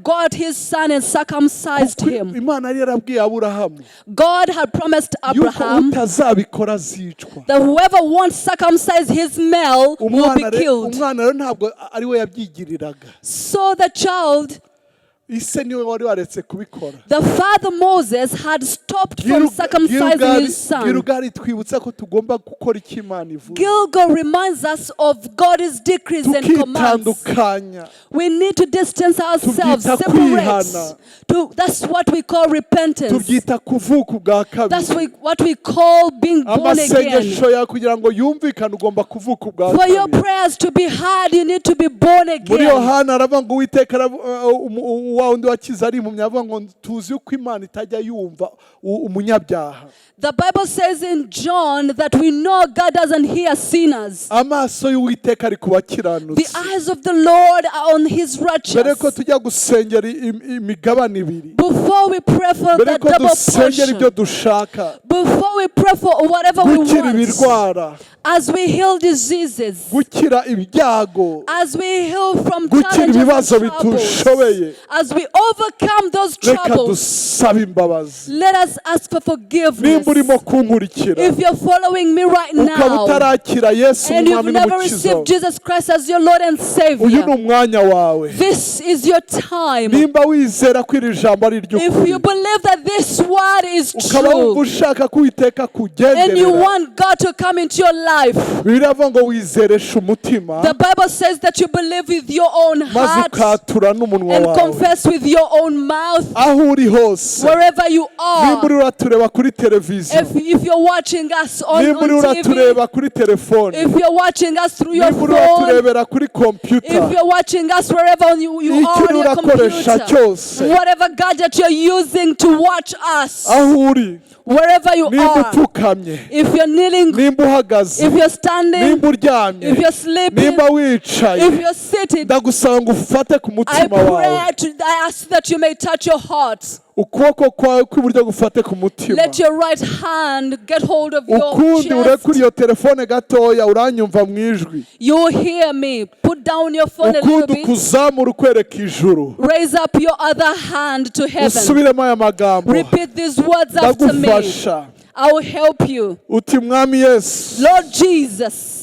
God his son and circumcised him. Imana yari yarabwiye Aburahamu God had promised Abraham utazabikora azicwa. that whoever won't circumcise his male will be killed. Umwana rero ntabwo ari we yabyigiriraga. So the child, ise niwe wari waretse kubikora. the father Moses had stopped from circumcising his son. Gilgal twibutsa ko tugomba gukora icyo Imana ivuga. Gilgal reminds us of God's decrees and commands. Tukitandukanya. We need to distance ourselves, separate. That's what we call repentance. Tubyita kuvuka ubwa kabiri. That's what we call being born again. Amasengesho yawe kugira ngo yumvikane ugomba kuvuka ubwa kabiri. For your prayers to be heard, you need to be born again. Muri Yohana aravuga ngo Uwiteka wa undi wakiza ari impumyi avuga ngo tuzi uko Imana itajya yumva umunyabyaha. The Bible says in John that we know God doesn't hear sinners. Amaso y'Uwiteka ari ku bakiranutsi. The eyes of the Lord are on his righteous. Mbere ko tujya gusengera imigabane ibiri. Before we pray for the double portion. Ibyo dushaka. Before we pray for whatever we Gukira want. ibirwara. As we heal diseases. Gukira ibyago. As we heal from Gukira ibibazo bitushobeye. As we overcome those troubles. Let us ask for forgiveness. If you're following me right now and you've never received Jesus Christ as your Lord and Savior, this is your time. If you believe that this word is true and you want God to come into your life, the Bible says that you believe with your own heart and confess with your own mouth wherever you are. If you're watching us on TV, if you're watching us through your phone, if you're watching us wherever you are on your computer, whatever gadget you're using to watch us, wherever you are, if you're kneeling, if you're standing, if you're sleeping, if you're sitting, I ask that you may touch your heart. Let your right hand get hold of your chest. You hear me. Put down your phone a little bit. Raise up your other hand to heaven. Repeat these words after me. I will help you. Lord Jesus,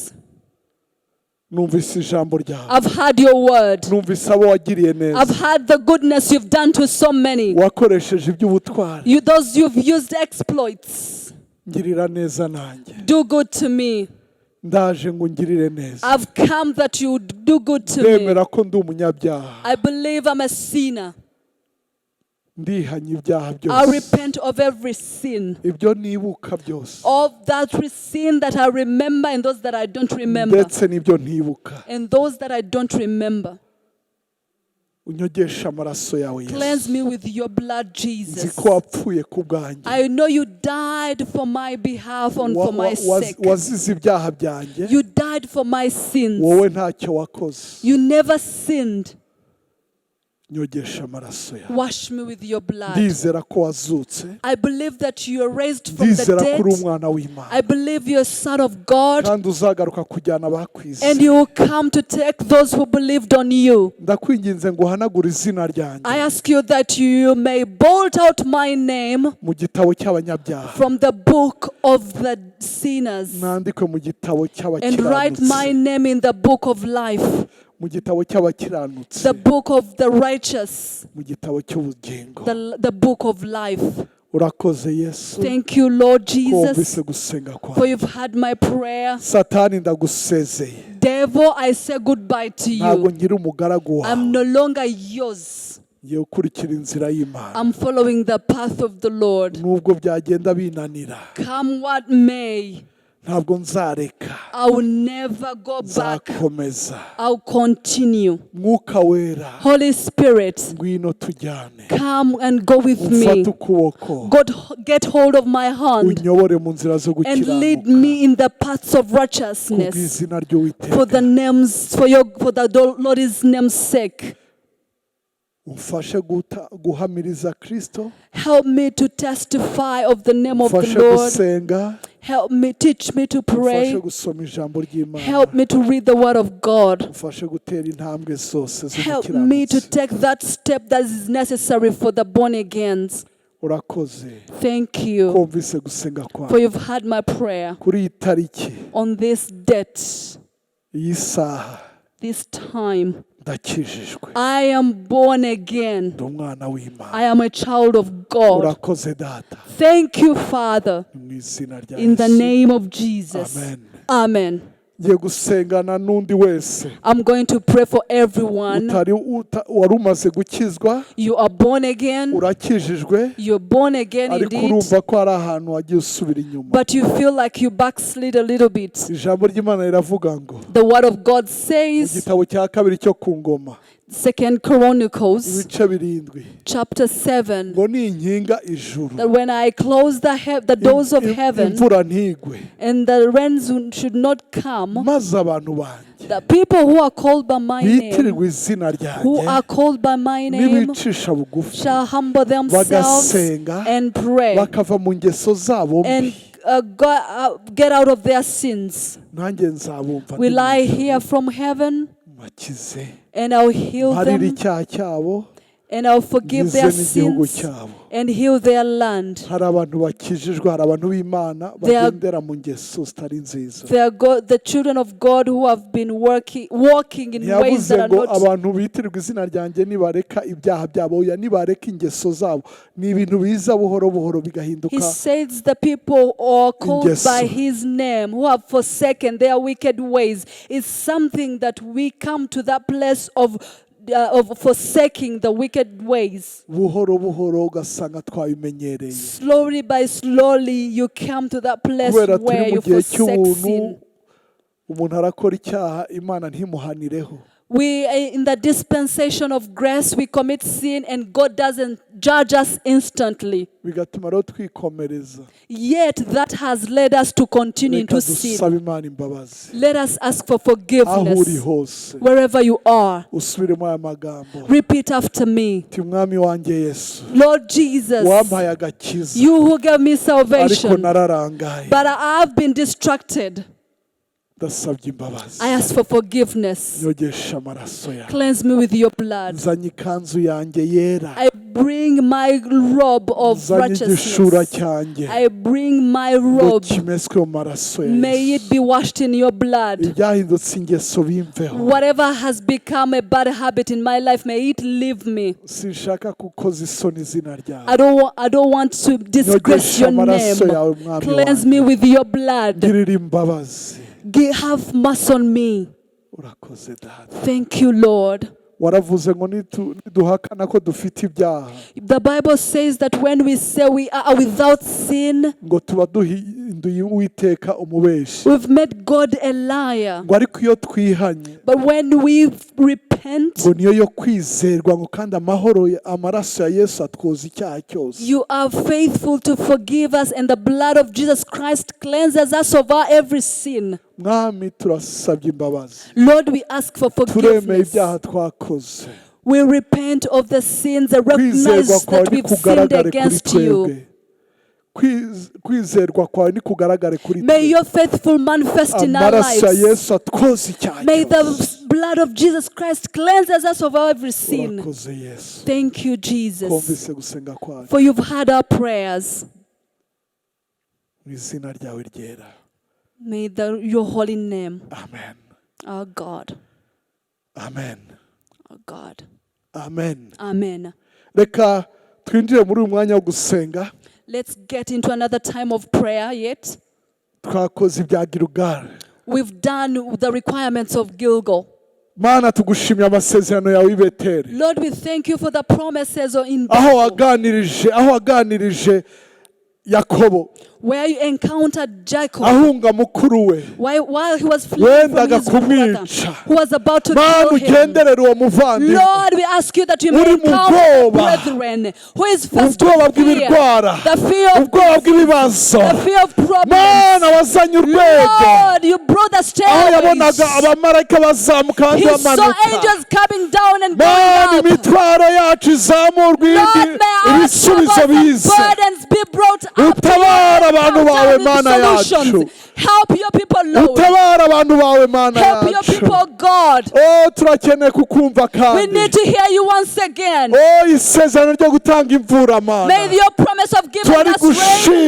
I've heard your word. I've heard the goodness you've done to so many. Those you've used exploits. Do good to me. I've come that you do good to me. I believe I'm a sinner. I repent of every sin. Of that sin that I remember and those that I don't remember. And those that I don't remember. Cleanse me with your blood, Jesus. I know you died for my behalf and for my sake. You died for my sins. You never sinned. Wash me with your blood. I believe that you are raised from the dead. I believe you're a son of God. And you will come to take those who believed on you. I ask you that you may bolt out my name from the book of the sinners and write my name in the book of life. The book of the righteous. The book of life. Thank you, Lord Jesus, for you've heard my prayer. Devil, I say goodbye to you. I'm no longer yours. I'm following the path of the Lord. Come what may. ntabwo nzareka, I will never go back. nzakomeza. I'll continue. Mwuka wera, Holy Spirit, ngwino tujyane, come and go with me. umfate ukuboko, God, get hold of my hand unyobore mu nzira zo and lead gukiranuka, me in the paths of righteousness kubw'izina ry'Uwiteka. for the Lord's name's sake. Umfashe guhamiriza Kristo, Help me to testify of the name of the umfashe Lord. gusenga, Help me, teach me to pray. umfashe gusoma ijambo ry'Imana, Help me to read the word of God. umfashe gutera intambwe zose Help me to z'umukiranutsi. take that step that is necessary for the born agains. Urakoze, Thank you kumvise gusenga for kwawe. you've heard my prayer Kuri iyi tariki, on this date, iyi saha, this time. ndakijijwe, I am born again. ndi umwana w'Imana. I am a child of God. Urakoze data, Thank you, Father, mu izina rya in the Yesu. name of Jesus. Amen. Amen. Ngiye gusengana n'undi wese I'm going to pray for everyone. wari umaze gukizwa, You are born again. urakijijwe, You're born again ariko indeed. urumva ko hari ahantu wagiye usubira inyuma. But you feel like you backslid a little bit. Ijambo ry'Imana riravuga ngo The word of God mu says, gitabo cya kabiri cyo ku ngoma 2 Chronicles ibice 7 chapter 7, ngo ninkinga ijuru, that when I close the doors of heaven imvura ntigwe, and the rains should not come, maze abantu banjye the people who are called by my name, bitirirwa izina who ryanjye, are called by my name, nibicisha bugufi shall humble themselves bagasenga, and pray bakava mu ngeso zabo and mbi, get out of their sins. nanjye nzabumva Will I ndi mu hear from heaven bakize, and I'll heal mparire them icyaha cyabo, and I'll forgive ngize their n'igihugu sins cyabo. and heal their land. Hari abantu bakijijwe, hari abantu b'Imana They are- bagendera mu ngeso zitari nziza. The children of God who have been walking in ways that Ntiyavuze are ngo not. abantu bitirirwa izina ryanjye nibareka ibyaha byabo, oya, nibareka ingeso zabo. Ni ibintu biza buhoro buhoro He bigahinduka. says the people who are called Ingeso. by his name, who have forsaken their wicked ways, is something that we come to that place of forsaking the wicked ways. Buhoro buhoro ugasanga twabimenyereye. Slowly by slowly, you come to that place Kubera turi where mu you gihe forsake cy'ubuntu, sin. umuntu arakora icyaha Imana ntimuhanireho. We, in the dispensation of grace, we commit sin and God doesn't judge us instantly. Bigatuma rero twikomereza. Yet that has led us to continue Reka to sin. dusabe Imana imbabazi. Let us ask for Aho uri forgiveness hose, wherever you are. usubiremo aya magambo. Repeat after me. Ti mwami wanjye Yesu, Lord Jesus, wampaye agakiza, you who gave me ariko salvation, nararangaye. but I have been distracted. Ndasabye imbabazi. I ask for forgiveness. Nyogesha amaraso yawe. Cleanse me with your blood. Nzanye ikanzu yanjye yera. I bring my robe of Nzanye igishura righteousness. cyanjye. I bring my Ngo robe. kimeswe mu maraso ya May it Yesu. be washed in your blood. Ibyahindutse ingeso bimveho. Whatever has become a bad habit in my life, may it leave me. Sinshaka kukoza isoni izina ryawe. I don't want to disgrace your amaraso name. yawe, mwami Cleanse wanjye. me with your blood. Girira imbabazi. Have mercy on me. Urakoze data. Thank you, Lord. Waravuze ngo niduhakana ko dufite ibyaha, The Bible says that when we say we are without sin, ngo tuba duhinduye Uwiteka umubeshi. we've made God a liar. Ngo ariko iyo twihanye, But when we repent, ngo niyo yo kwizerwa, ngo kandi amaraso ya Yesu atwoza icyaha cyose. you are faithful to forgive us, and the blood of Jesus Christ cleanses us of our every sin. Mwami turasabye imbabazi. Lord, we ask for Turemeye forgiveness. ibyaha twakoze. We repent of the sins and Kwizerwa recognize kwawe that we've sinned nikugaragare kuri against you. twebwe. Kwizerwa kwawe nikugaragare kuri May twebwe. your faithful manifest in our Amaraso ya lives. Yesu atwoza icyaha May the cyose. blood of Jesus Christ cleanses us of our every sin. Urakoze Yesu. Thank you, Jesus, Kumvise gusenga kwawe. for you've heard our prayers. Mu izina ryawe ryera. May your holy name, Amen. our God, Amen. our God. Amen. Amen. Reka twinjire muri uyu mwanya wo gusenga. Let's get into another time of prayer yet. Twakoze ibya Gilgal. We've done the requirements of Gilgal. Mana tugushimye amasezerano yawe i Beteli. Lord, we thank you for the promises in Aho Bethel. waganirije Yakobo where you encountered Jacob ahunga mukuru we while he was fleeing from wendaga his brother kumwica. who was about to Mana kill him. ugenderere uwo muvandimwe Lord, we ask you that you may uri mu encounter the bwoba, brethren who is first ubwoba of fear, bw'ibirwara, the fear of ubwoba disease, bw'ibibazo. the fear of problems. Mana wazanye urwego Lord, you brought the aho stairways. yabonaga abamarayika bazamuka kandi He saw bamanuka. angels coming down and Mana going up. imitwaro yacu izamurwa Lord, indi may our ibisubizo troubles and bize. burdens be brought up to you. Utabara abantu bawe With Mana solutions. yacu. Help your people, Lord. Utabara abantu bawe Mana Help your yacu. people, God. Oh, turakeneye kukumva We kandi. need to hear you once again. Oh, isezerano ryo gutanga imvura Mana. May your promise of giving Twari us rain.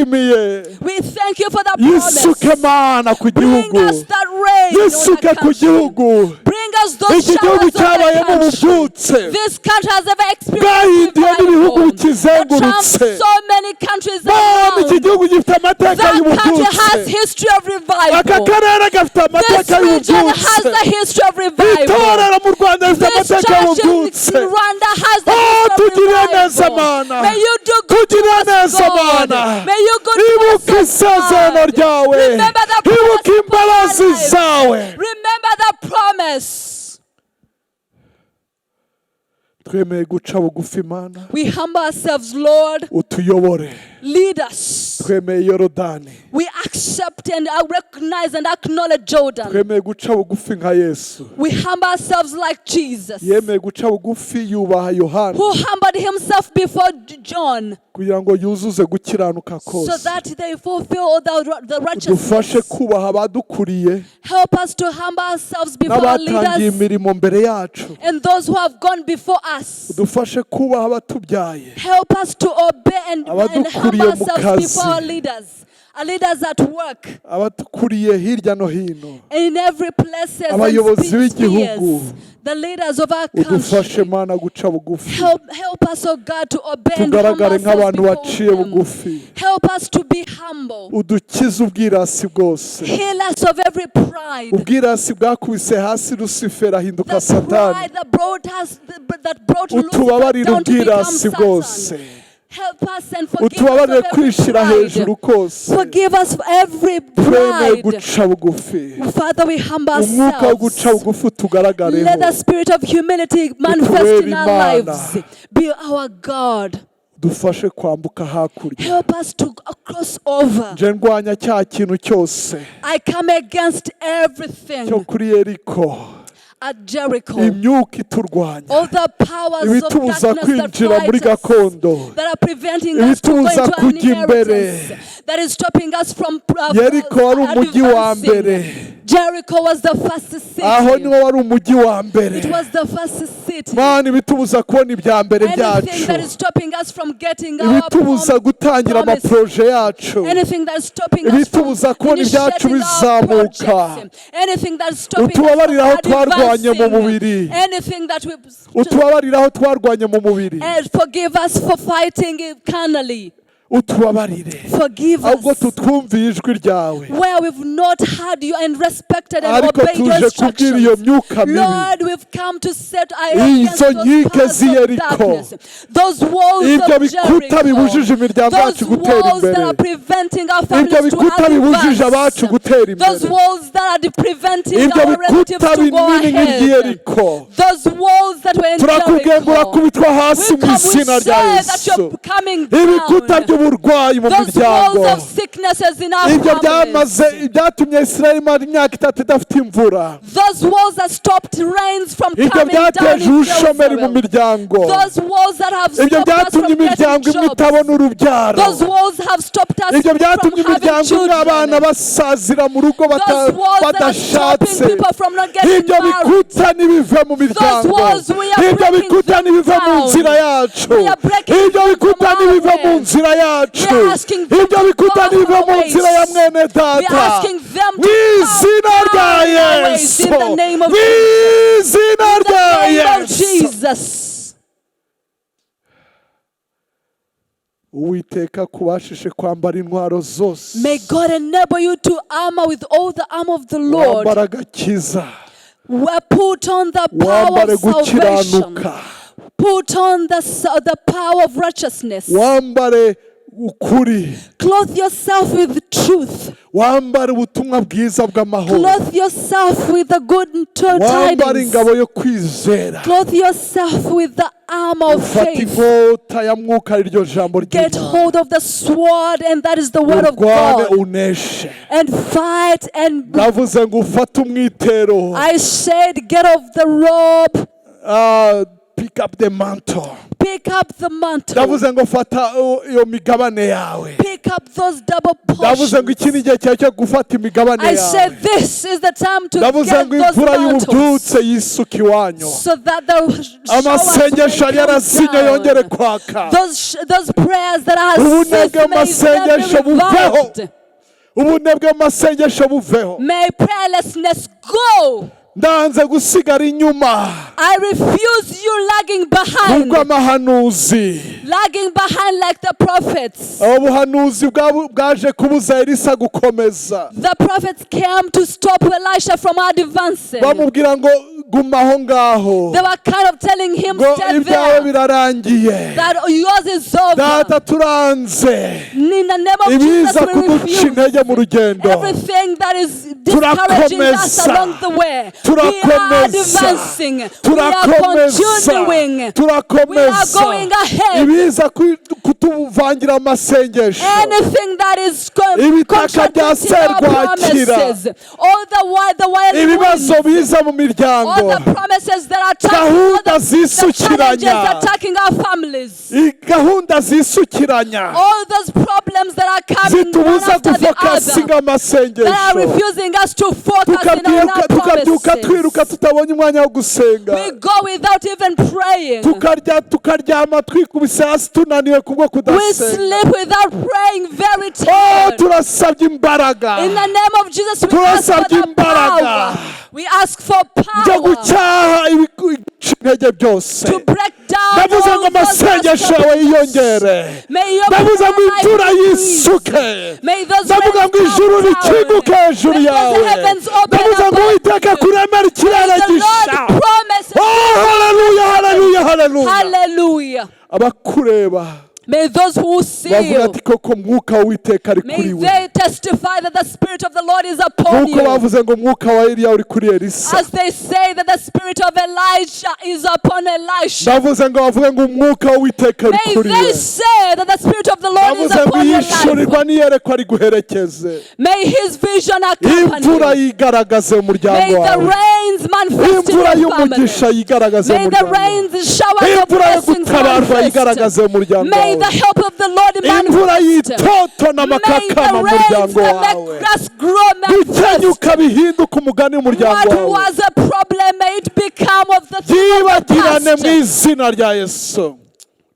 gushimiye. We thank you for that Yisuke promise. Mana ku Bring gihugu. us that rain. Yisuke on ku the country. gihugu. Bring us those Iki gihugu showers on the cyabayemo country. ububyutse. This country has ever Bwahinduye n'ibihugu experienced revival. That bikizengurutse. trumps so many countries Mana iki around. gihugu gifite amateka That country has y'ububyutse. history of Aka revival. karere gafite This amateka region has y'ububyutse. the history of revival. Itorero mu Rwanda rifite This amateka church in y'ububyutse. Rwanda has the Oh, history of tugirire neza revival. Mana. May you do good to Tugirire us, neza God. Mana. May you good to Ibuka us, isezerano God. ryawe. Remember the Ibuka promise for our imbabazi lives. zawe. Remember the promise. Twemeye guca bugufi Mana. We humble ourselves, Lord. Utuyobore. Lead us. Twemeye Yorodani. We accept and recognize and acknowledge Jordan. Twemeye guca bugufi nka Yesu. We humble ourselves like Jesus, Yemeye guca bugufi yubaha Yohana who humbled himself before John kugira ngo yuzuze gukiranuka so kose. that they fulfill all the Dufashe righteousness. kubaha abadukuriye Help us to humble ourselves before our n'abatangiye leaders imirimo mbere yacu. and those who have gone before us. Dufashe kubaha abatubyaye. Help us to obey and Abadukuriye humble mu ourselves kazi. before our leaders. Our leaders at work, Abadukuriye hirya no hino. in every place, Abayobozi b'igihugu. the leaders of our country. Udufashe Mana guca bugufi. Help us, oh God, to obey and humble Tugaragare ourselves nk'abantu before baciye them. bugufi. Help us to be humble. Udukize ubwirasi bwose. Heal us of every pride. Ubwirasi bwakubise hasi Lusiferi ahinduka The Satani. pride that brought Lucifer Utubabarire down to become ubwirasi bwose. Satan. Help us and forgive us Utubabarire of every kwishira hejuru pride. kose. Forgive us for every Twemeye pride. guca bugufi. Father, we humble Umwuka wo guca ourselves. bugufi tugaragareho. Let the spirit of humility manifest Utubere in our Imana. lives. Be our God. Dufashe kwambuka hakurya. Help us to cross over. Nje ndwanya cya kintu cyose I come against everything cyo kuri Yeriko. at Jericho. Imyuka iturwanya. All the powers of Ibitubuza darkness that kwinjira muri fight us, gakondo. that are preventing us from going Ibitubuza to an kujya imbere. inheritance, that is stopping us from Yeriko wari umujyi wa mbere. advancing. Jericho was the first city. Aho niho wari umujyi wa mbere. It was the first city. Mana ibitubuza kubona ibya mbere Anything that is byacu. stopping us from getting our Ibitubuza gutangira promise. amaproje yacu. Anything that is stopping us from Ibitubuza kubona ibyacu initiating our bizamuka. projects. Anything that is stopping us Utubabarire aho from twarwanye mu advancing. mubiri. Anything that we Utubabarire aho twarwanye mu mubiri. and forgive us for fighting carnally. Utubabarire. Forgive Ahubwo us tutwumviye ijwi ryawe. where we've not heard you and respected and Ariko obeyed your tuje kubwira iyo instructions. myuka mibi. Lord, we've come to set our Izo against those nkike powers z'i of Yeriko. darkness, those walls Ibyo of bikuta bibujije Jericho, imiryango those yacu gutera walls that imbere. are preventing our Ibyo families to bikuta bibujije abacu advance, gutera those imbere. walls that are preventing Ibyo our relatives bikuta to go binini nk'iry'i ahead, Yeriko. those walls that were in Turakubwiye ngo Jericho. urakubitwa hasi We mu izina say rya that Yesu. you're coming Ibikuta down. by'uburwayi mu Those miryango. walls of sicknesses in our Ibyo families. byatumye Israel imara imyaka 3 idafite imvura. Those walls that stopped rains from Ibyo coming down byateje in ubushomeri mu Jerusalem. miryango. Those walls that have Ibyo stopped us byatumye from getting imiryango imwe jobs. itabona urubyaro. Those walls have stopped us Ibyo from byatumye having imiryango imwe abana children. basazira mu rugo Those walls that are badashatse. stopping people from not getting Ibyo married. bikuta nibive mu miryango. walls, we are Ibyo breaking bikuta them nibive mu down. nzira yacu. We are breaking Ibyo them bikuta from our nibive mu way. nzira yacu. We are asking them Ibyo to bikuta go our nibive mu ways. nzira ya mwene We are data. asking them Mu to izina come rya down our ways Yesu. in the name of Mu Jesus. izina In the rya name of Yesu. Jesus. Uwiteka kubashije kwambara intwaro zose. May God enable you to armor with all the armor of the Lord. Wambara agakiza. Put on the power Wambare of salvation. gukiranuka. Put on the power of righteousness. Wambare ukuri. Clothe yourself with truth. Wambare ubutumwa bwiza bw'amahoro. Clothe yourself with the good Wambare tidings. ingabo yo kwizera. Clothe yourself with the armor of Ufate faith. inkota ya mwuka iryo jambo Get ry'Imana. hold of the sword, and that is the word of Urwane God. uneshe. And fight and Navuze ngo ufate umwitero. I said, get off the robe. Pick up the mantle. Pick up the mantle. Navuze ngo fata iyo migabane yawe. Pick up those double Navuze ngo iki ni igihe cyawe cyo gufata imigabane I yawe. said this is the time to Navuze get ngo those imvura mantles, y'ububyutse yisuka iwanyu. so that the Amasengesho yari yarasinye yongere showers kwaka. those prayers that are Ubunebwe ceased, may amasengesho that be buveho. revived. Ubunebwe amasengesho buveho. May prayerlessness go. Ndanze gusigara inyuma. I refuse you lagging Kubwo behind. amahanuzi. Lagging behind like the prophets. Ubuhanuzi bwaje kubuza Elisa gukomeza. The prophets came to stop Elisha from advancing. Bamubwira ngo guma aho ngaho. They were kind of telling him, Ngo stay ibyawe there, birarangiye. that yours is over. Data turanze. In the name of Ibiza Jesus, we kuduca refuse intege mu rugendo. everything that is discouraging us Turakomeza. along the way. We are Turakomeza. advancing. We are Turakomeza. continuing. We are Turakomeza. going ahead. Ibiza kutuvangira amasengesho. Anything that is Ibitaka bya contradicting our serwakira. promises, all the wild Ibibazo winds, biza mu miryango. all the promises that are attacking, all Gahunda the challenges zisukiranya. attacking our families, Gahunda zisukiranya. all those problems that are coming one Zitubuza after the gufokasinga other, that are amasengesho. refusing us to focus in on our Tukabyuka twiruka promises. tutabonye umwanya wo gusenga. We go without even praying. Tukaryama twikubise hasi tunaniwe kubwo We kudasenga. sleep without praying, very Oh, tired. turasabye imbaraga. In the name of Jesus, we ask for Turasabye the imbaraga. power. We ask for Byo power gucyaha intege byose. to break down Ndavuze ngo all those amasengesho yawe obstacles. yiyongere. May your Ndavuze ngo prayer imvura life increase. yisuke. May those Ndavuga rains ngo ijuru come rikinguke down. hejuru May yawe. those heavens open Ndavuze ngo above Uwiteka you. kuremera ikirere May the gisha. Lord promise. Oh, haleluya, haleluya, haleluya. Hallelujah. Abakureba May those who see bavuga you, ati koko mwuka w'Uwiteka ari may kuri we. they testify that the Spirit of the Lord is upon Nkuko you. bavuze ngo mwuka wa Eliya uri kuri Elisa. As they say that the Spirit of Elijah is upon Elisha. Ndavuze ngo bavuge ngo umwuka w'Uwiteka uri May kuri they we. say that the Spirit of the Lord is Ndavuze ngo upon your yishurirwa life. n'iyerekwa riguherekeze. May His vision accompany Imvura you. yigaragaze mu May muryango the wawe. rains manifest in Imvura your y'umugisha family. yigaragaze mu May the muryango wawe. rains, showers of Imvura yo blessings gutabarwa yigaragaze manifest. mu muryango May the wawe. help of the Lord Imvura manifest. y'itoto May n'amakakama the mu rains muryango that wawe. make grass grow manifest. Gukenyuka bihinduka umugani w'umuryango What wawe. was a problem, may it become of the thing of the Byibagirane mu past. izina rya Yesu.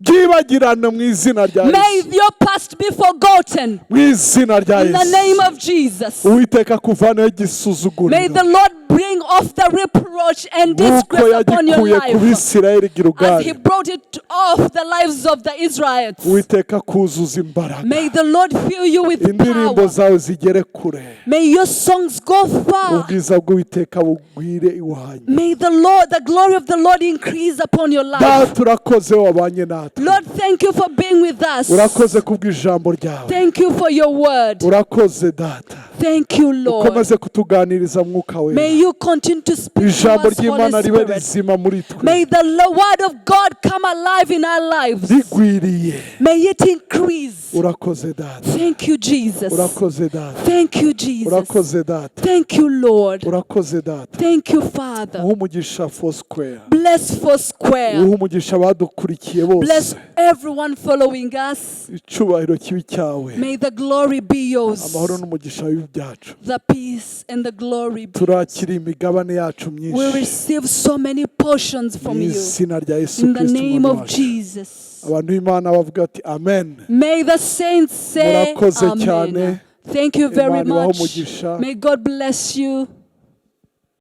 Byibagirane mu izina rya May Yesu. your past be forgotten. Mu izina rya In the name Yesu. of Jesus. Uwiteka kuvaneho May igisuzuguriro. the Lord bring off the reproach and Nk'uko disgrace upon your yagikuye ku life. Bisirayeli As He Gilugari. brought it off the lives of the Israelites. Uwiteka kuzuza imbaraga. May the Lord fill you with Indirimbo power. zawe zigere kure. May your songs go far. Ubwiza bw'Uwiteka bugwire iwanyu. May the glory of the Lord increase upon your life. Data urakoze wabanye natwe. Lord, thank you for being with us. Urakoze kubw'ijambo ryawe. Thank you for your word. Urakoze data. Thank you, Lord. Ukomeze kutuganiriza mwuka May wera. you continue to speak to Ijambo us, Holy ry'Imana ribe Spirit. rizima muri twe. May the word of God come alive in our lives. Rigwiriye. May it increase. Urakoze data. Thank you, Jesus. Urakoze data. Thank you, Jesus. Urakoze data. Thank you, Lord. Urakoze data. Thank you, Father. Uha umugisha Foursquare. Bless Foursquare. Uha umugisha abadukurikiye Bless bose. everyone following us. Icyubahiro kibi cyawe. May the glory be yours. Amahoro n'umugisha w'ibyacu. The peace and the glory be yours. Turakira imigabane yacu We myinshi. receive so many portions Mu from you. izina rya Yesu In the Kristo name umwami of wacu. Jesus. Abantu b'Imana bavuga ati amen. May the saints say Murakoze cyane. amen. Thank you very Imana ibahe much. umugisha. May God bless you.